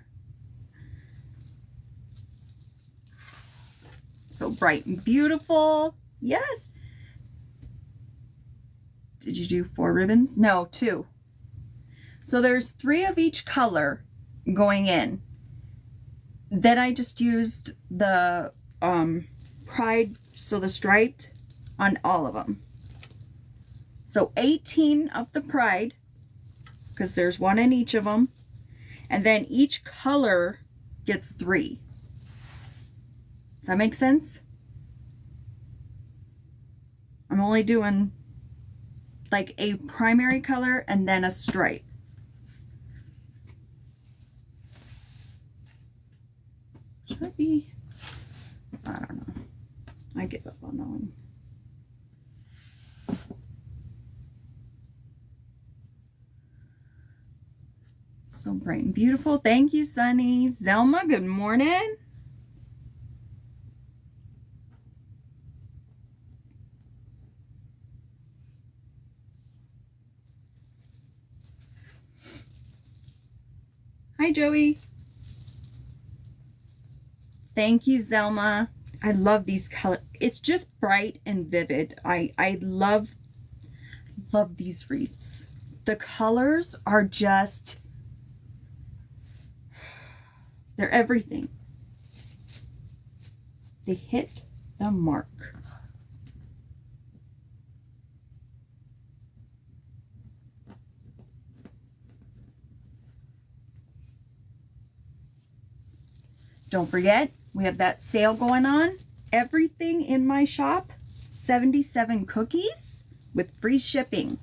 So bright and beautiful. Yes. Did you do 4 ribbons? No, 2. So there's 3 of each color going in. Then I just used the pride, so the striped on all of them. So 18 of the pride, because there's 1 in each of them. And then each color gets 3. Does that make sense? I'm only doing like a primary color and then a stripe. Should I be? I don't know. I give up on knowing. So bright and beautiful. Thank you, Sunny. Zelma, good morning. Hi, Joey. Thank you, Zelma. I love these colors. It's just bright and vivid. I love these wreaths. The colors are just, they're everything. They hit the mark. Don't forget, we have that sale going on. Everything in my shop, 77 cookies with free shipping.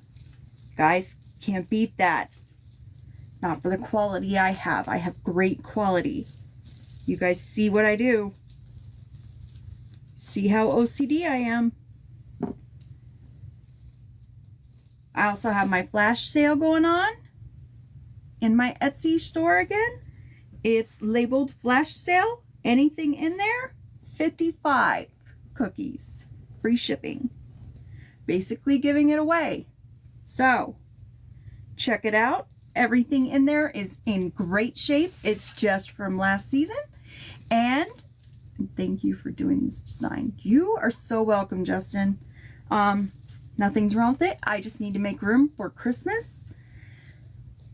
Guys, can't beat that. Not for the quality I have. I have great quality. You guys see what I do. See how OCD I am. I also have my flash sale going on in my Etsy store again. It's labeled flash sale. Anything in there, 55 cookies, free shipping. Basically giving it away. So, check it out. Everything in there is in great shape. It's just from last season. And thank you for doing this design. You are so welcome, Justin. Nothing's wrong with it. I just need to make room for Christmas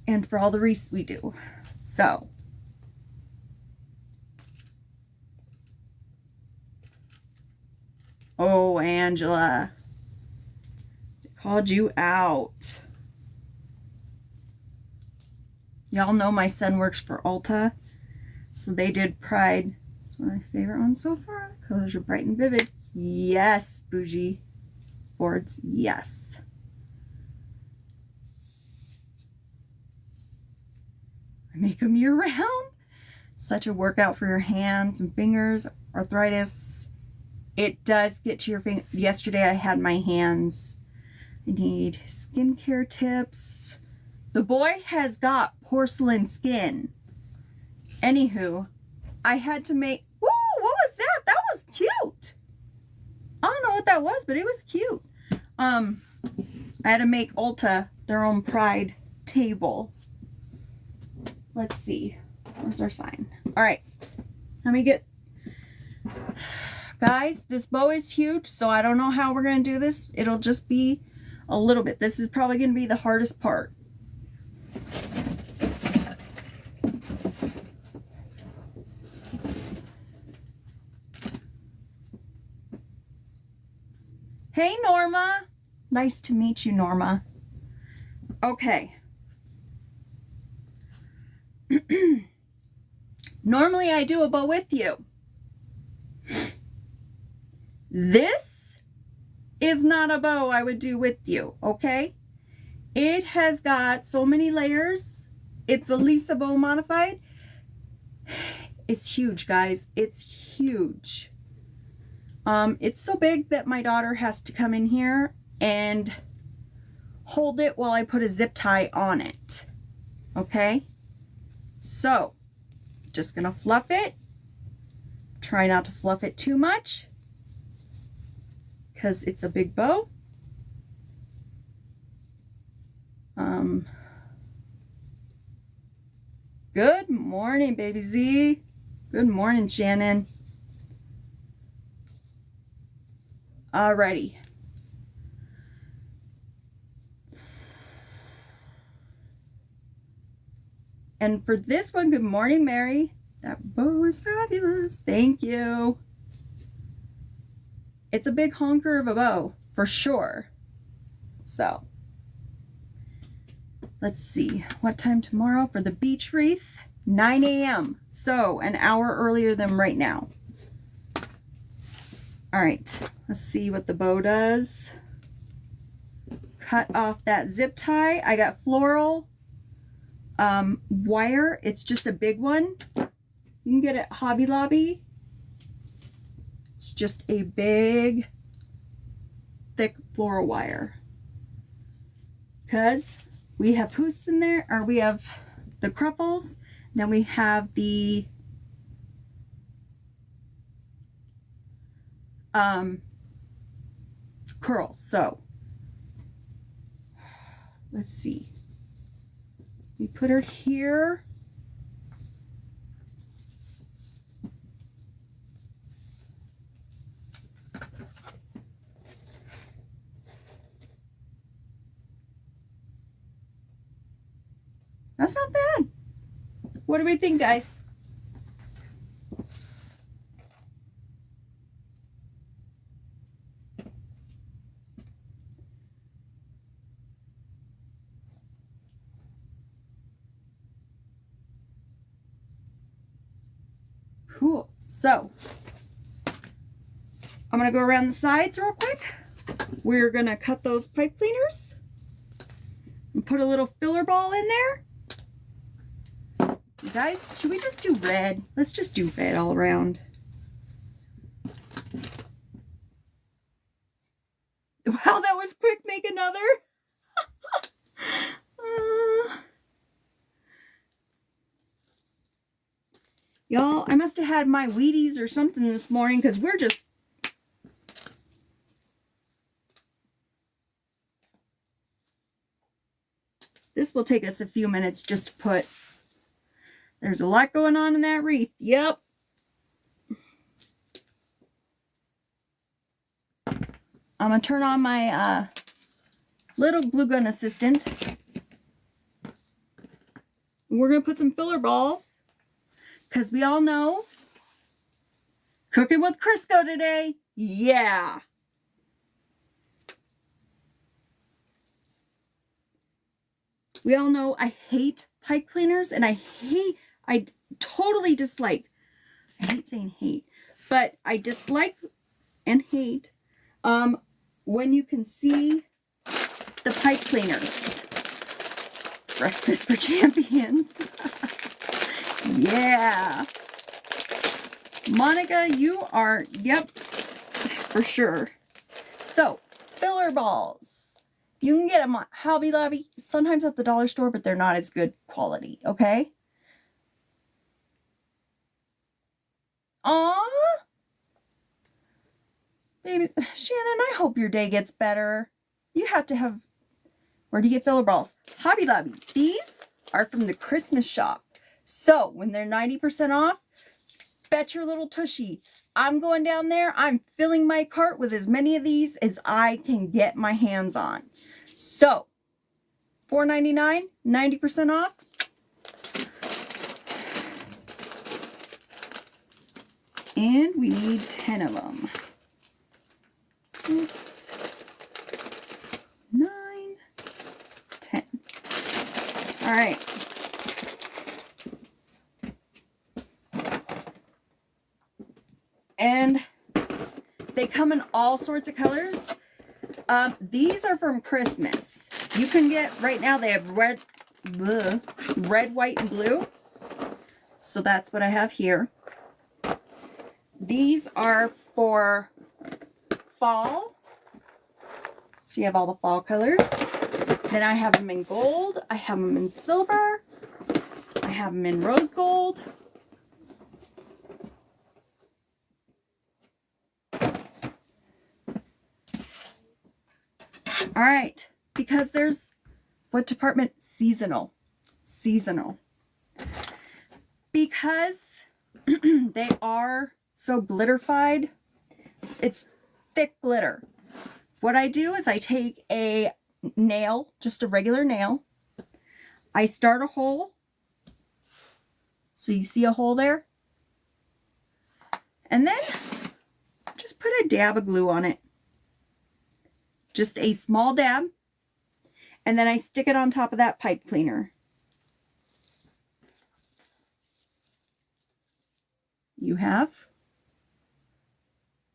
and for all the wreaths we do. So, oh, Angela, they called you out. Y'all know my son works for Ulta, so they did Pride. It's one of my favorite ones so far. The colors are bright and vivid. Yes, bougie boards, yes. I make them year round. Such a workout for your hands and fingers. Arthritis. It does get to your finger. Yesterday I had my hands. I need skincare tips. The boy has got porcelain skin. Anywho, I had to make... Woo! What was that? That was cute. I don't know what that was, but it was cute. I had to make Ulta their own Pride table. Let's see. Where's our sign? All right. Let me get... Guys, this bow is huge, so I don't know how we're going to do this. It'll just be a little bit. This is probably going to be the hardest part. Hey, Norma. Nice to meet you, Norma. Okay. Normally I do a bow with you. This is not a bow I would do with you, okay? It has got so many layers. It's a Lisa bow modified. It's huge, guys. It's huge. It's so big that my daughter has to come in here and hold it while I put a zip tie on it. Okay? So, just gonna fluff it. Try not to fluff it too much because it's a big bow. Good morning, baby Z. Good morning, Shannon. Alrighty. And for this one, good morning, Mary. That bow is fabulous. Thank you. It's a big honker of a bow, for sure. So, let's see. What time tomorrow for the beach wreath? 9 a.m. So, an hour earlier than right now. All right, let's see what the bow does. Cut off that zip tie. I got floral wire. It's just a big one. You can get it at Hobby Lobby. It's just a big, thick floral wire. Because we have poofs in there, or we have the cruffles, then we have the curls. So let's see. We put her here. That's not bad. What do we think, guys? Cool. So, I'm going to go around the sides real quick. We're going to cut those pipe cleaners and put a little filler ball in there. You guys, should we just do red? Let's just do red all around. Wow, that was quick. Make another. Y'all, I must have had my Wheaties or something this morning because we're just... This will take us a few minutes just to put. There's a lot going on in that wreath. Yep. I'm going to turn on my little glue gun assistant. We're going to put some filler balls because we all know cooking with Crisco today. Yeah. We all know I hate pipe cleaners, and I totally dislike, I hate saying hate, but I dislike and hate when you can see the pipe cleaners. Breakfast for champions. Yeah. Monica, you are, yep, for sure. So, filler balls. You can get them at Hobby Lobby, sometimes at the dollar store, but they're not as good quality, okay? Aww. Baby, Shannon, I hope your day gets better. You have to have, where do you get filler balls? Hobby Lobby. These are from the Christmas shop. So, when they're 90% off, bet your little tushy, I'm going down there, I'm filling my cart with as many of these as I can get my hands on. So, $4.99, 90% off. And we need 10 of them. 6, 9, 10. All right. And they come in all sorts of colors. These are from Christmas. You can get, right now they have red, white, and blue. So that's what I have here. These are for fall. So you have all the fall colors. Then I have them in gold. I have them in silver. I have them in rose gold. All right, because there's, what department? Seasonal. Seasonal. Because they are so glitterified, it's thick glitter. What I do is I take a nail, just a regular nail. I start a hole. So you see a hole there? And then just put a dab of glue on it. Just a small dab, and then I stick it on top of that pipe cleaner. You have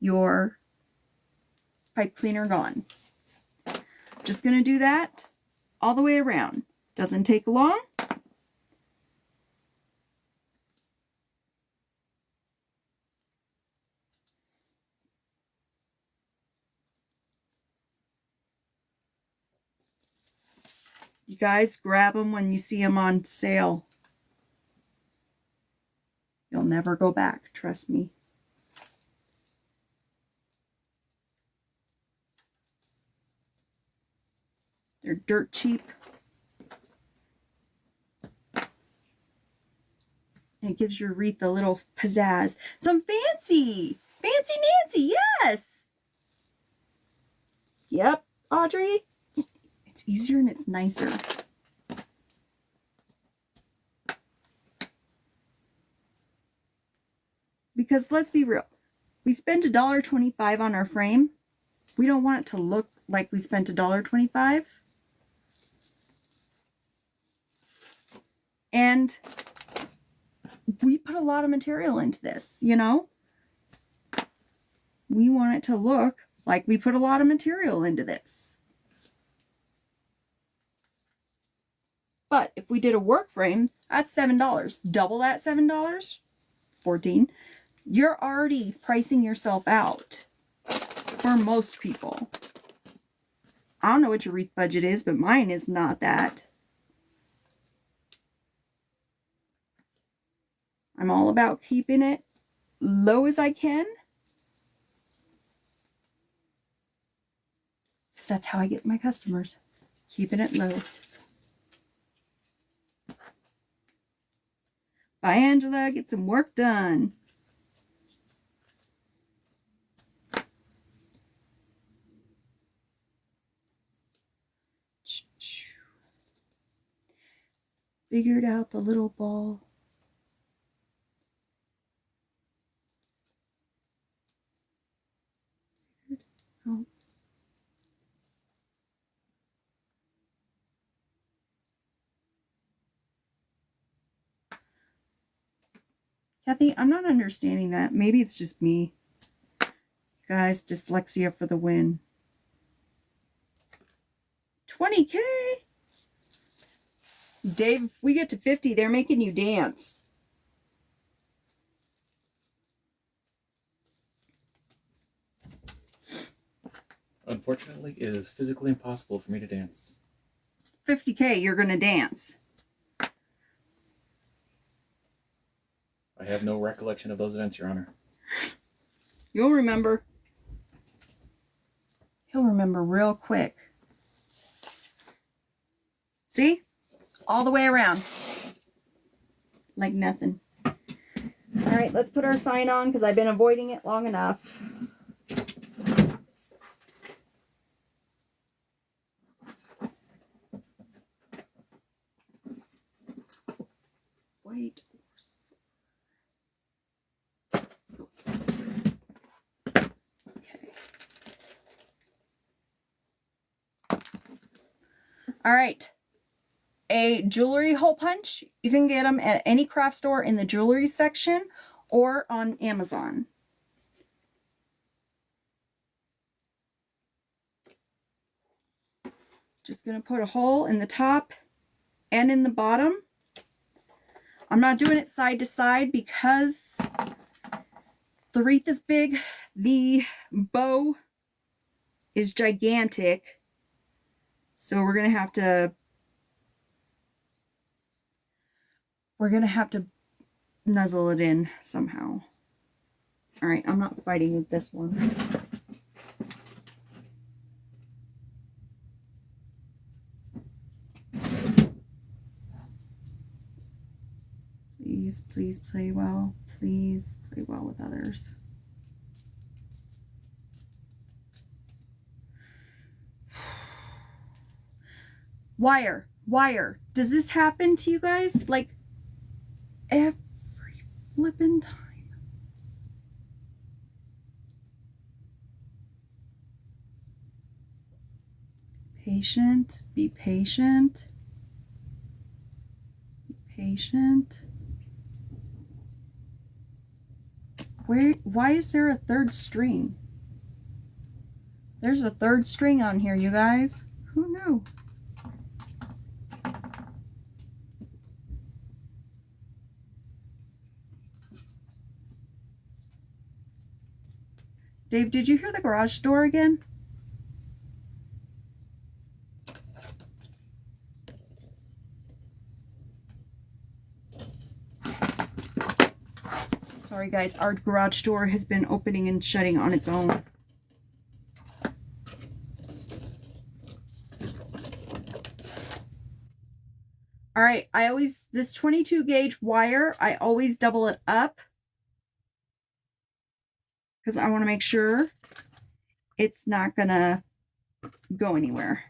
your pipe cleaner gone. Just going to do that all the way around. Doesn't take long. You guys grab them when you see them on sale. You'll never go back, trust me. They're dirt cheap. And it gives your wreath a little pizzazz. Some fancy! Fancy Nancy, yes! Yep, Audrey. It's easier and it's nicer. Because let's be real, we spent $1.25 on our frame. We don't want it to look like we spent $1.25. And we put a lot of material into this, you know? We want it to look like we put a lot of material into this. But if we did a work frame, that's $7. Double that $7, $14. You're already pricing yourself out for most people. I don't know what your wreath budget is, but mine is not that. I'm all about keeping it low as I can. Because that's how I get my customers. Keeping it low. Bye, Angela. Get some work done. Figured out the little ball. Oh. Kathy, I'm not understanding that. Maybe it's just me. Guys, dyslexia for the win. 20K. Dave, if we get to 50, they're making you dance. Unfortunately, it is physically impossible for me to dance. 50K, you're going to dance. I have no recollection of those events, Your Honor. You'll remember. He'll remember real quick. See? All the way around. Like nothing. All right, let's put our sign on because I've been avoiding it long enough. White or silver. Okay. All right. A jewelry hole punch. You can get them at any craft store in the jewelry section or on Amazon. Just going to put a hole in the top and in the bottom. I'm not doing it side to side because the wreath is big. The bow is gigantic. So we're going to have to nuzzle it in somehow. All right, I'm not fighting with this one. Please, please play well. Please play well with others. Wire. Does this happen to you guys? Like, every flippin' time. Patient. Be patient. Be patient. Why is there a third string? There's a third string on here, you guys. Who knew? Dave, did you hear the garage door again? Sorry guys, our garage door has been opening and shutting on its own. All right, this 22 gauge wire, I always double it up because I want to make sure it's not gonna go anywhere.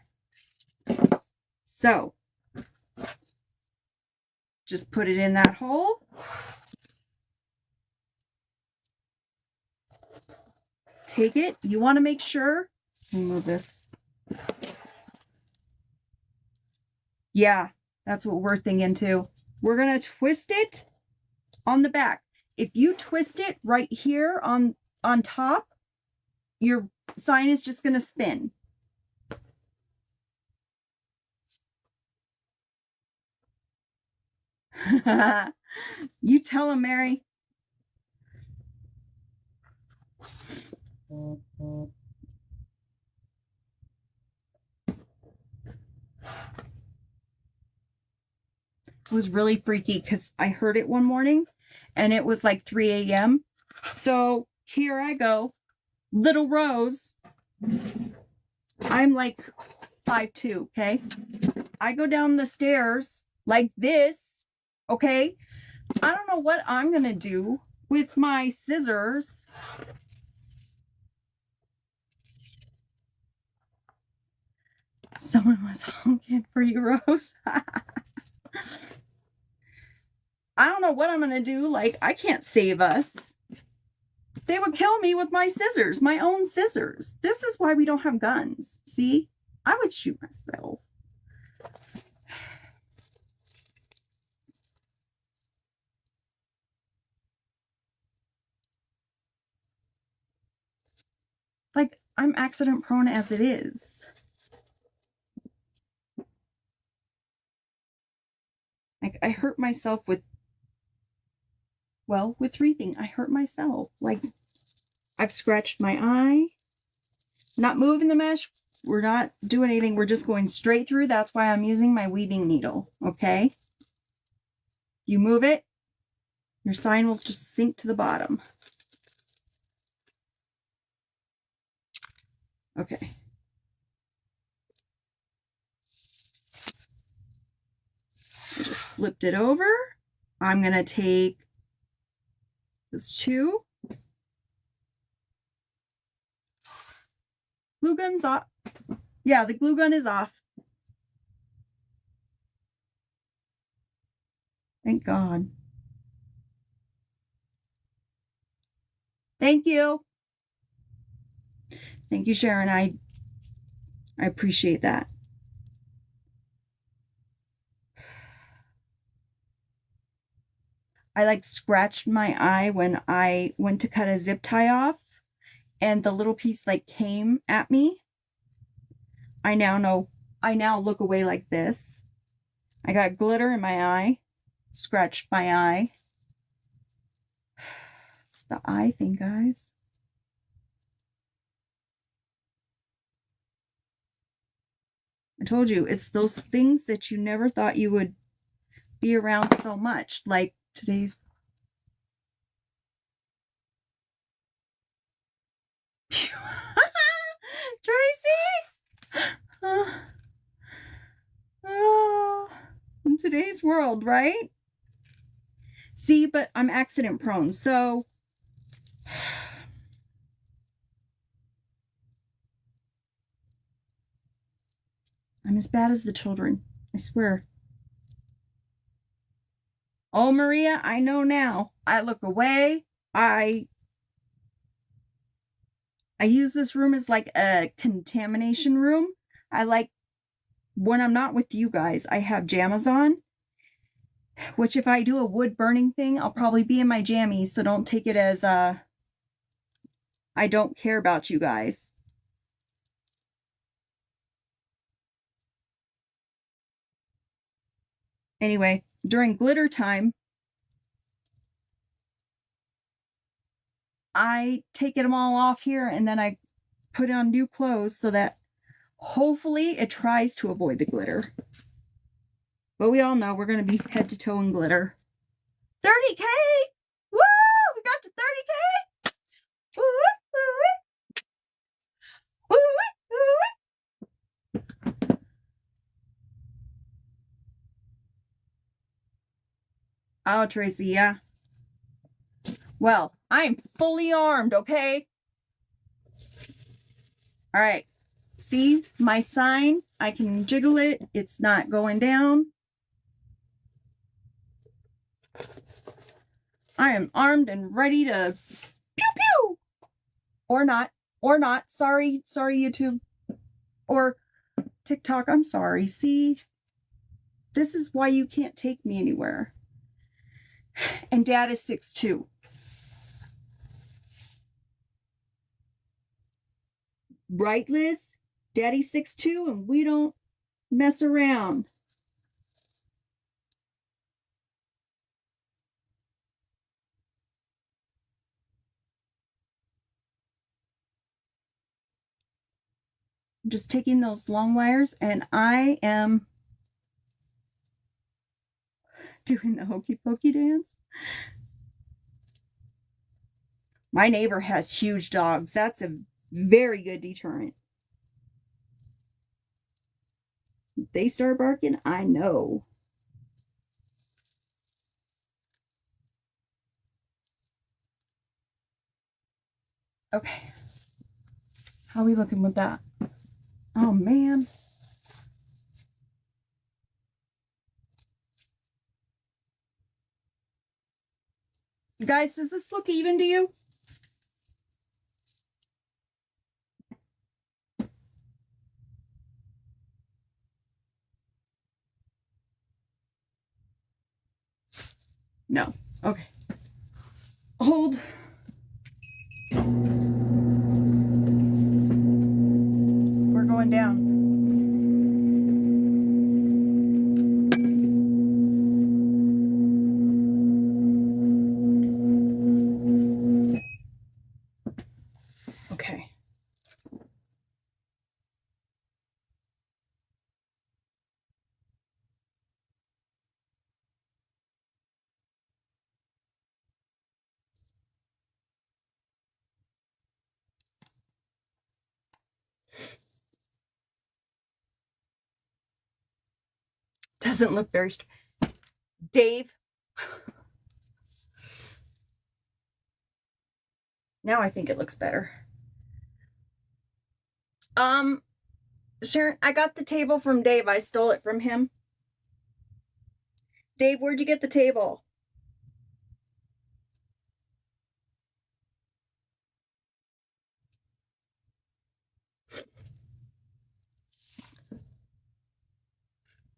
So just put it in that hole. Take it. You want to make sure. Let me move this. Yeah, that's what we're thinking too. We're going to twist it on the back. If you twist it right here on top, your sign is just going to spin. You tell him, Mary. It was really freaky because I heard it one morning and it was like 3 a.m. So here I go. Little Rose. I'm like 5'2", okay? I go down the stairs like this, okay? I don't know what I'm going to do with my scissors. Someone was honking for you, Rose. I don't know what I'm going to do. Like, I can't save us. They would kill me with my scissors, my own scissors. This is why we don't have guns. See? I would shoot myself. Like, I'm accident prone as it is. Like, I hurt myself with, well, with wreathing. I hurt myself. Like, I've scratched my eye. Not moving the mesh. We're not doing anything. We're just going straight through. That's why I'm using my weaving needle. Okay? You move it, your sign will just sink to the bottom. Okay. I just flipped it over. I'm going to take this two. Glue gun's off. Yeah, the glue gun is off. Thank God. Thank you. Thank you, Sharon. I appreciate that. I like scratched my eye when I went to cut a zip tie off and the little piece like came at me. I now know, I now look away like this. I got glitter in my eye, scratched my eye. It's the eye thing, guys. I told you, it's those things that you never thought you would be around so much, like today's. Tracy! Oh, in today's world, right? See, but I'm accident prone, so I'm as bad as the children, I swear. Oh, Maria, I know now. I look away. I use this room as like a contamination room. I like, when I'm not with you guys, I have jammies on, which if I do a wood burning thing, I'll probably be in my jammies, so don't take it as I don't care about you guys. Anyway, during glitter time, I take them all off here and then I put on new clothes so that hopefully it tries to avoid the glitter. But we all know we're going to be head to toe in glitter. 30K! Woo! We got to 30K! Woo! Woo! Woo! Oh, Tracy, yeah. Well, I'm fully armed, okay? All right. See my sign? I can jiggle it. It's not going down. I am armed and ready to pew pew. Or not. Or not. Sorry, YouTube. Or TikTok. I'm sorry. See? This is why you can't take me anywhere. And Dad is 6'2". Right, Liz? Daddy's 6'2", and we don't mess around. I'm just taking those long wires, and I am doing the hokey pokey dance. My neighbor has huge dogs. That's a very good deterrent. If they start barking, I know. Okay. How are we looking with that? Oh, man. Guys, does this look even to you? No. Okay. Hold. We're going down. Okay. Doesn't look very Dave. Now I think it looks better. Sharon, I got the table from Dave. I stole it from him. Dave, where'd you get the table?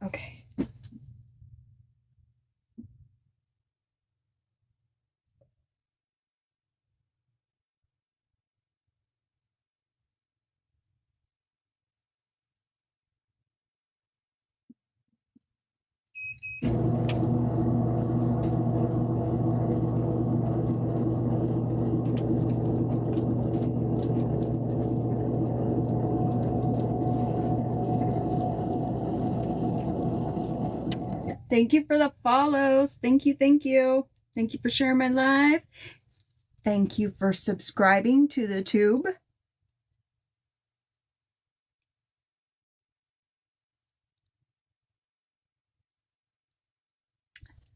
Okay. Thank you for the follows. Thank you. Thank you. Thank you for sharing my live. Thank you for subscribing to the tube.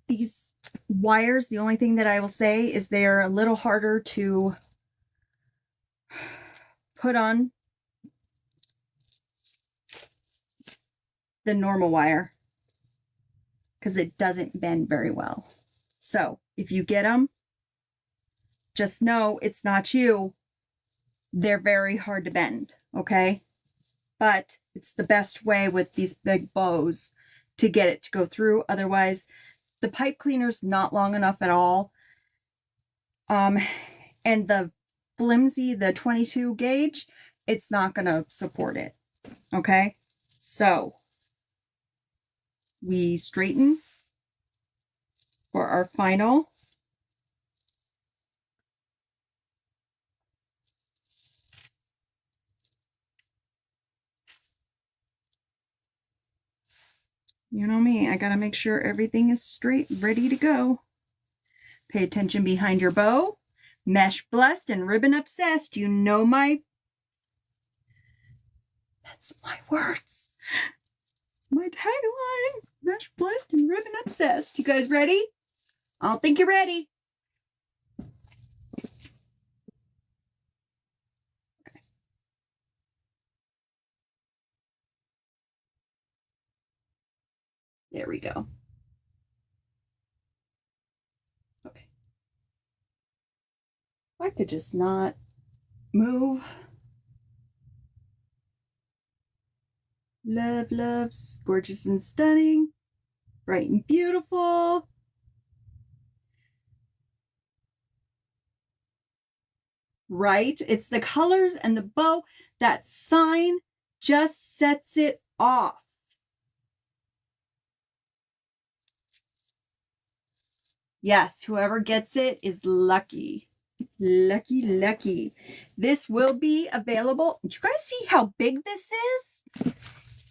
These wires, the only thing that I will say is they're a little harder to put on the normal wire because it doesn't bend very well. So if you get them, just know it's not you. They're very hard to bend, okay? But it's the best way with these big bows to get it to go through. Otherwise, the pipe cleaner's not long enough at all. And the flimsy, the 22 gauge, it's not going to support it, okay? So we straighten for our final. You know me, I got to make sure everything is straight, ready to go. Pay attention behind your bow. Mesh blessed and ribbon obsessed. You know that's my words. It's my tagline. Mesh blessed and ribbon obsessed. You guys ready? I don't think you're ready. Okay. There we go. Okay. I could just not move. Love, loves, gorgeous and stunning, bright and beautiful. Right? It's the colors and the bow. That sign just sets it off. Yes, whoever gets it is lucky. Lucky, lucky. This will be available. You guys see how big this is?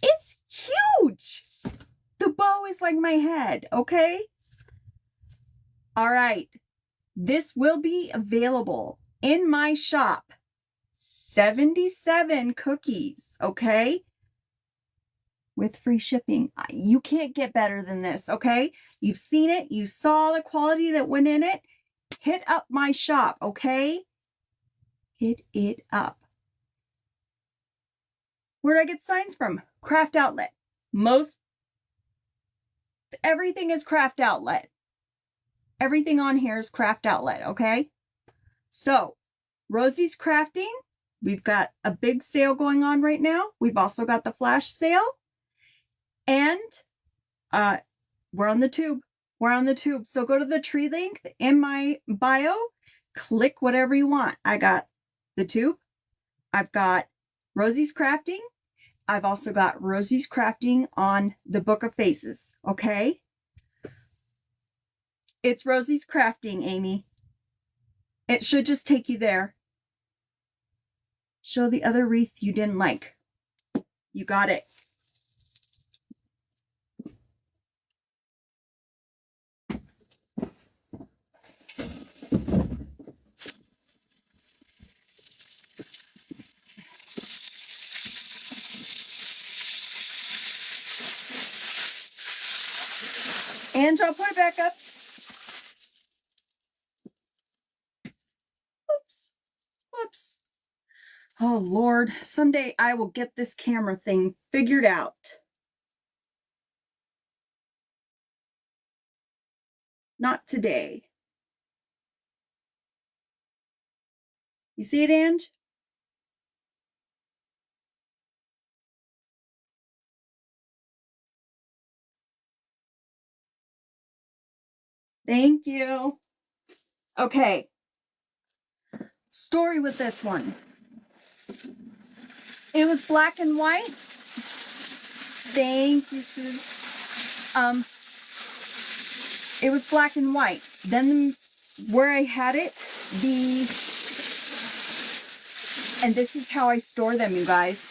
It's huge. The bow is like my head, okay? All right. This will be available in my shop. 77 cookies, okay? With free shipping. You can't get better than this, okay? You've seen it. You saw the quality that went in it. Hit up my shop, okay? hit it up. Where do I get signs from? Craft Outlet. Everything is Craft Outlet. Everything on here is Craft Outlet, okay? So, Rosie's Crafting, we've got a big sale going on right now. We've also got the flash sale. And we're on the tube. We're on the tube. So go to the tree link in my bio. Click whatever you want. I got the tube. I've got Rosie's Crafting. I've also got Rosie's Crafting on the Book of Faces. Okay? It's Rosie's Crafting, Amy. It should just take you there. Show the other wreath you didn't like. You got it. And I'll put it back up. Oops. Whoops. Oh, Lord. Someday I will get this camera thing figured out. Not today. You see it, Ange? Thank you. Okay. Story with this one. It was black and white. Thank you, Suze. It was black and white. Then where I had it, and this is how I store them, you guys.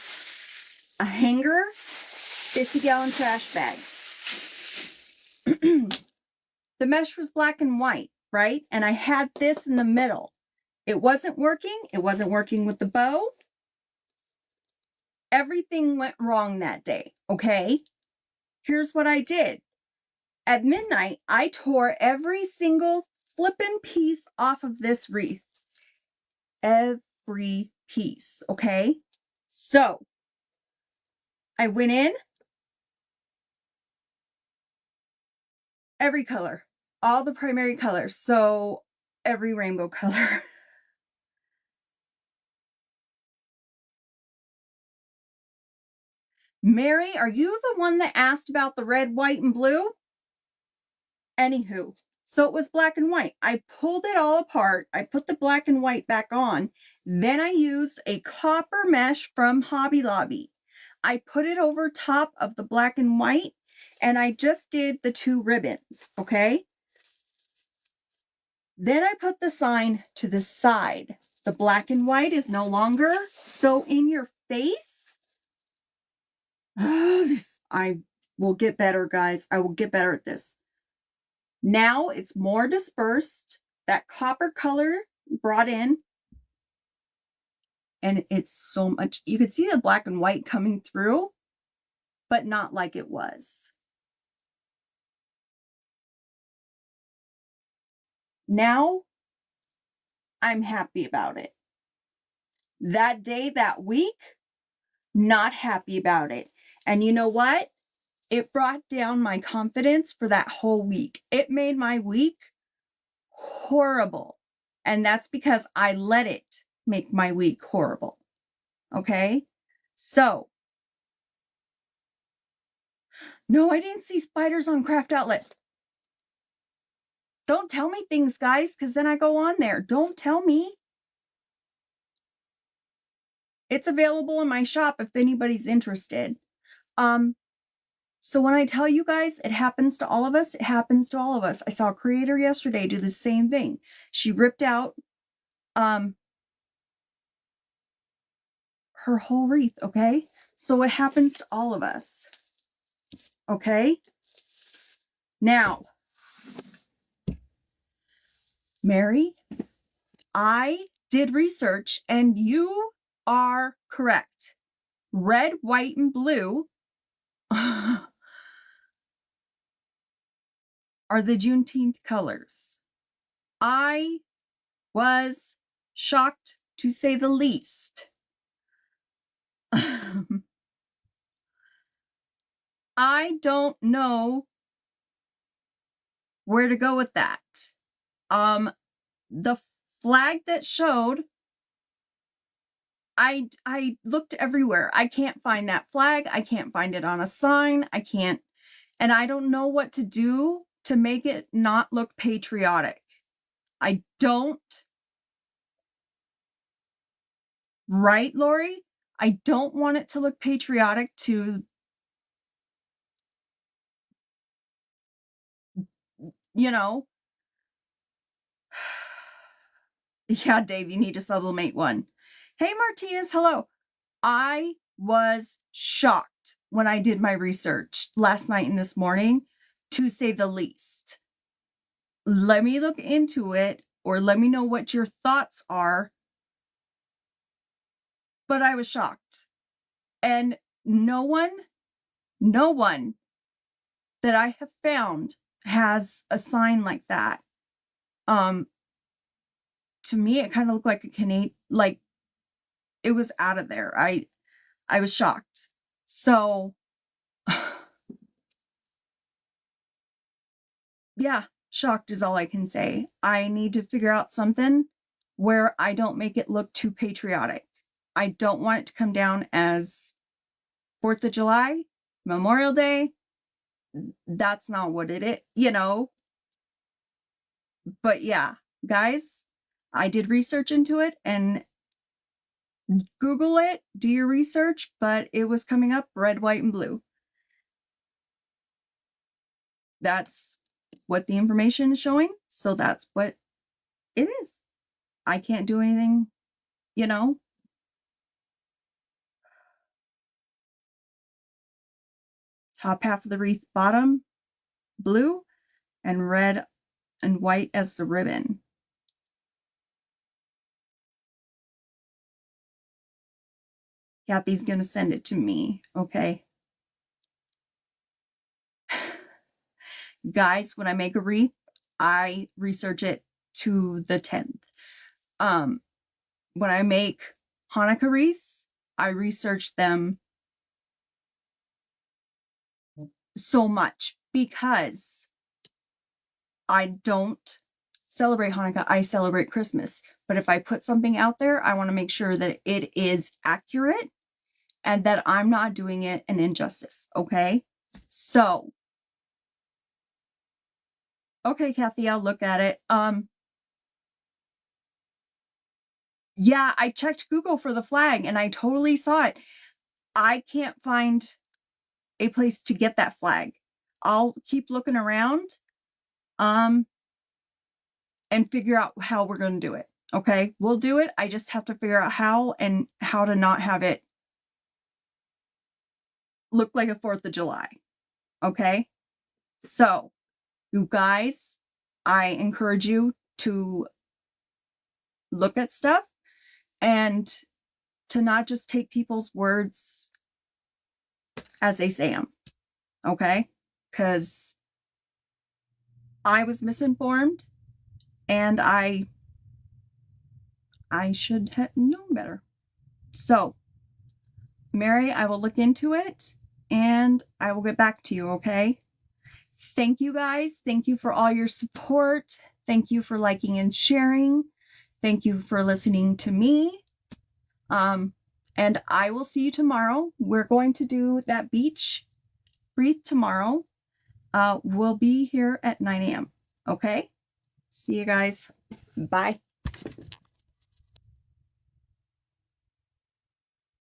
A hanger, 50-gallon trash bag. The mesh was black and white, right? And I had this in the middle. It wasn't working. It wasn't working with the bow. Everything went wrong that day, okay? Here's what I did. At midnight, I tore every single flippin' piece off of this wreath. Every piece, okay? So, I went in. Every color. All the primary colors. So, every rainbow color. Mary, are you the one that asked about the red, white, and blue? Anywho, so it was black and white. I pulled it all apart. I put the black and white back on. Then I used a copper mesh from Hobby Lobby. I put it over top of the black and white, and I just did the two ribbons, okay? Then I put the sign to the side. The black and white is no longer so in your face. I will get better, guys. I will get better at this. Now it's more dispersed. That copper color brought in. And it's so much. You can see the black and white coming through, but not like it was. Now I'm happy about it. That day, that week, not happy about it. And you know what? It brought down my confidence for that whole week. It made my week horrible. And that's because I let it make my week horrible. Okay? So, no, I didn't see spiders on Craft Outlet. Don't tell me things, guys, because then I go on there. Don't tell me. It's available in my shop if anybody's interested. So when I tell you guys, it happens to all of us, it happens to all of us. I saw a creator yesterday do the same thing. She ripped out her whole wreath, okay? So it happens to all of us. Okay? Now, Mary, I did research and you are correct. Red, white, and blue are the Juneteenth colors. I was shocked to say the least. I don't know where to go with that. The flag that showed, I looked everywhere. I can't find that flag. I can't find it on a sign. I can't, and I don't know what to do to make it not look patriotic. I don't. Right, Lori? I don't want it to look patriotic to, you know. Yeah, Dave, you need to sublimate one. Hey, Martinez, hello. I was shocked when I did my research last night and this morning, to say the least. Let me look into it, or let me know what your thoughts are. But I was shocked. And no one that I have found has a sign like that. To me, it kind of looked like a Canadian, like it was out of there. I was shocked. So, yeah, shocked is all I can say. I need to figure out something where I don't make it look too patriotic. I don't want it to come down as 4th of July, Memorial Day. That's not what it is, you know. But yeah, guys, I did research into it, and Google it, do your research, but it was coming up red, white, and blue. That's what the information is showing. So that's what it is. I can't do anything, you know. Top half of the wreath, bottom blue, and red and white as the ribbon. Kathy's going to send it to me. Okay. Guys, when I make a wreath, I research it to the 10th. When I make Hanukkah wreaths, I research them so much because I don't celebrate Hanukkah, I celebrate Christmas. But if I put something out there, I want to make sure that it is accurate and that I'm not doing it an injustice. Okay. So, okay, Kathy, I'll look at it. Yeah, I checked Google for the flag and I totally saw it. I can't find a place to get that flag. I'll keep looking around, and figure out how we're going to do it. Okay. We'll do it. I just have to figure out how, and how to not have it look like a 4th of July. Okay. So, you guys, I encourage you to look at stuff and to not just take people's words as they say them. Okay. Because I was misinformed and I should have known better. So, Mary, I will look into it and I will get back to you, okay? Thank you guys. Thank you for all your support. Thank you for liking and sharing. Thank you for listening to me. And I will see you tomorrow. We're going to do that beach wreath tomorrow. We'll be here at 9 a.m. Okay? See you guys. Bye.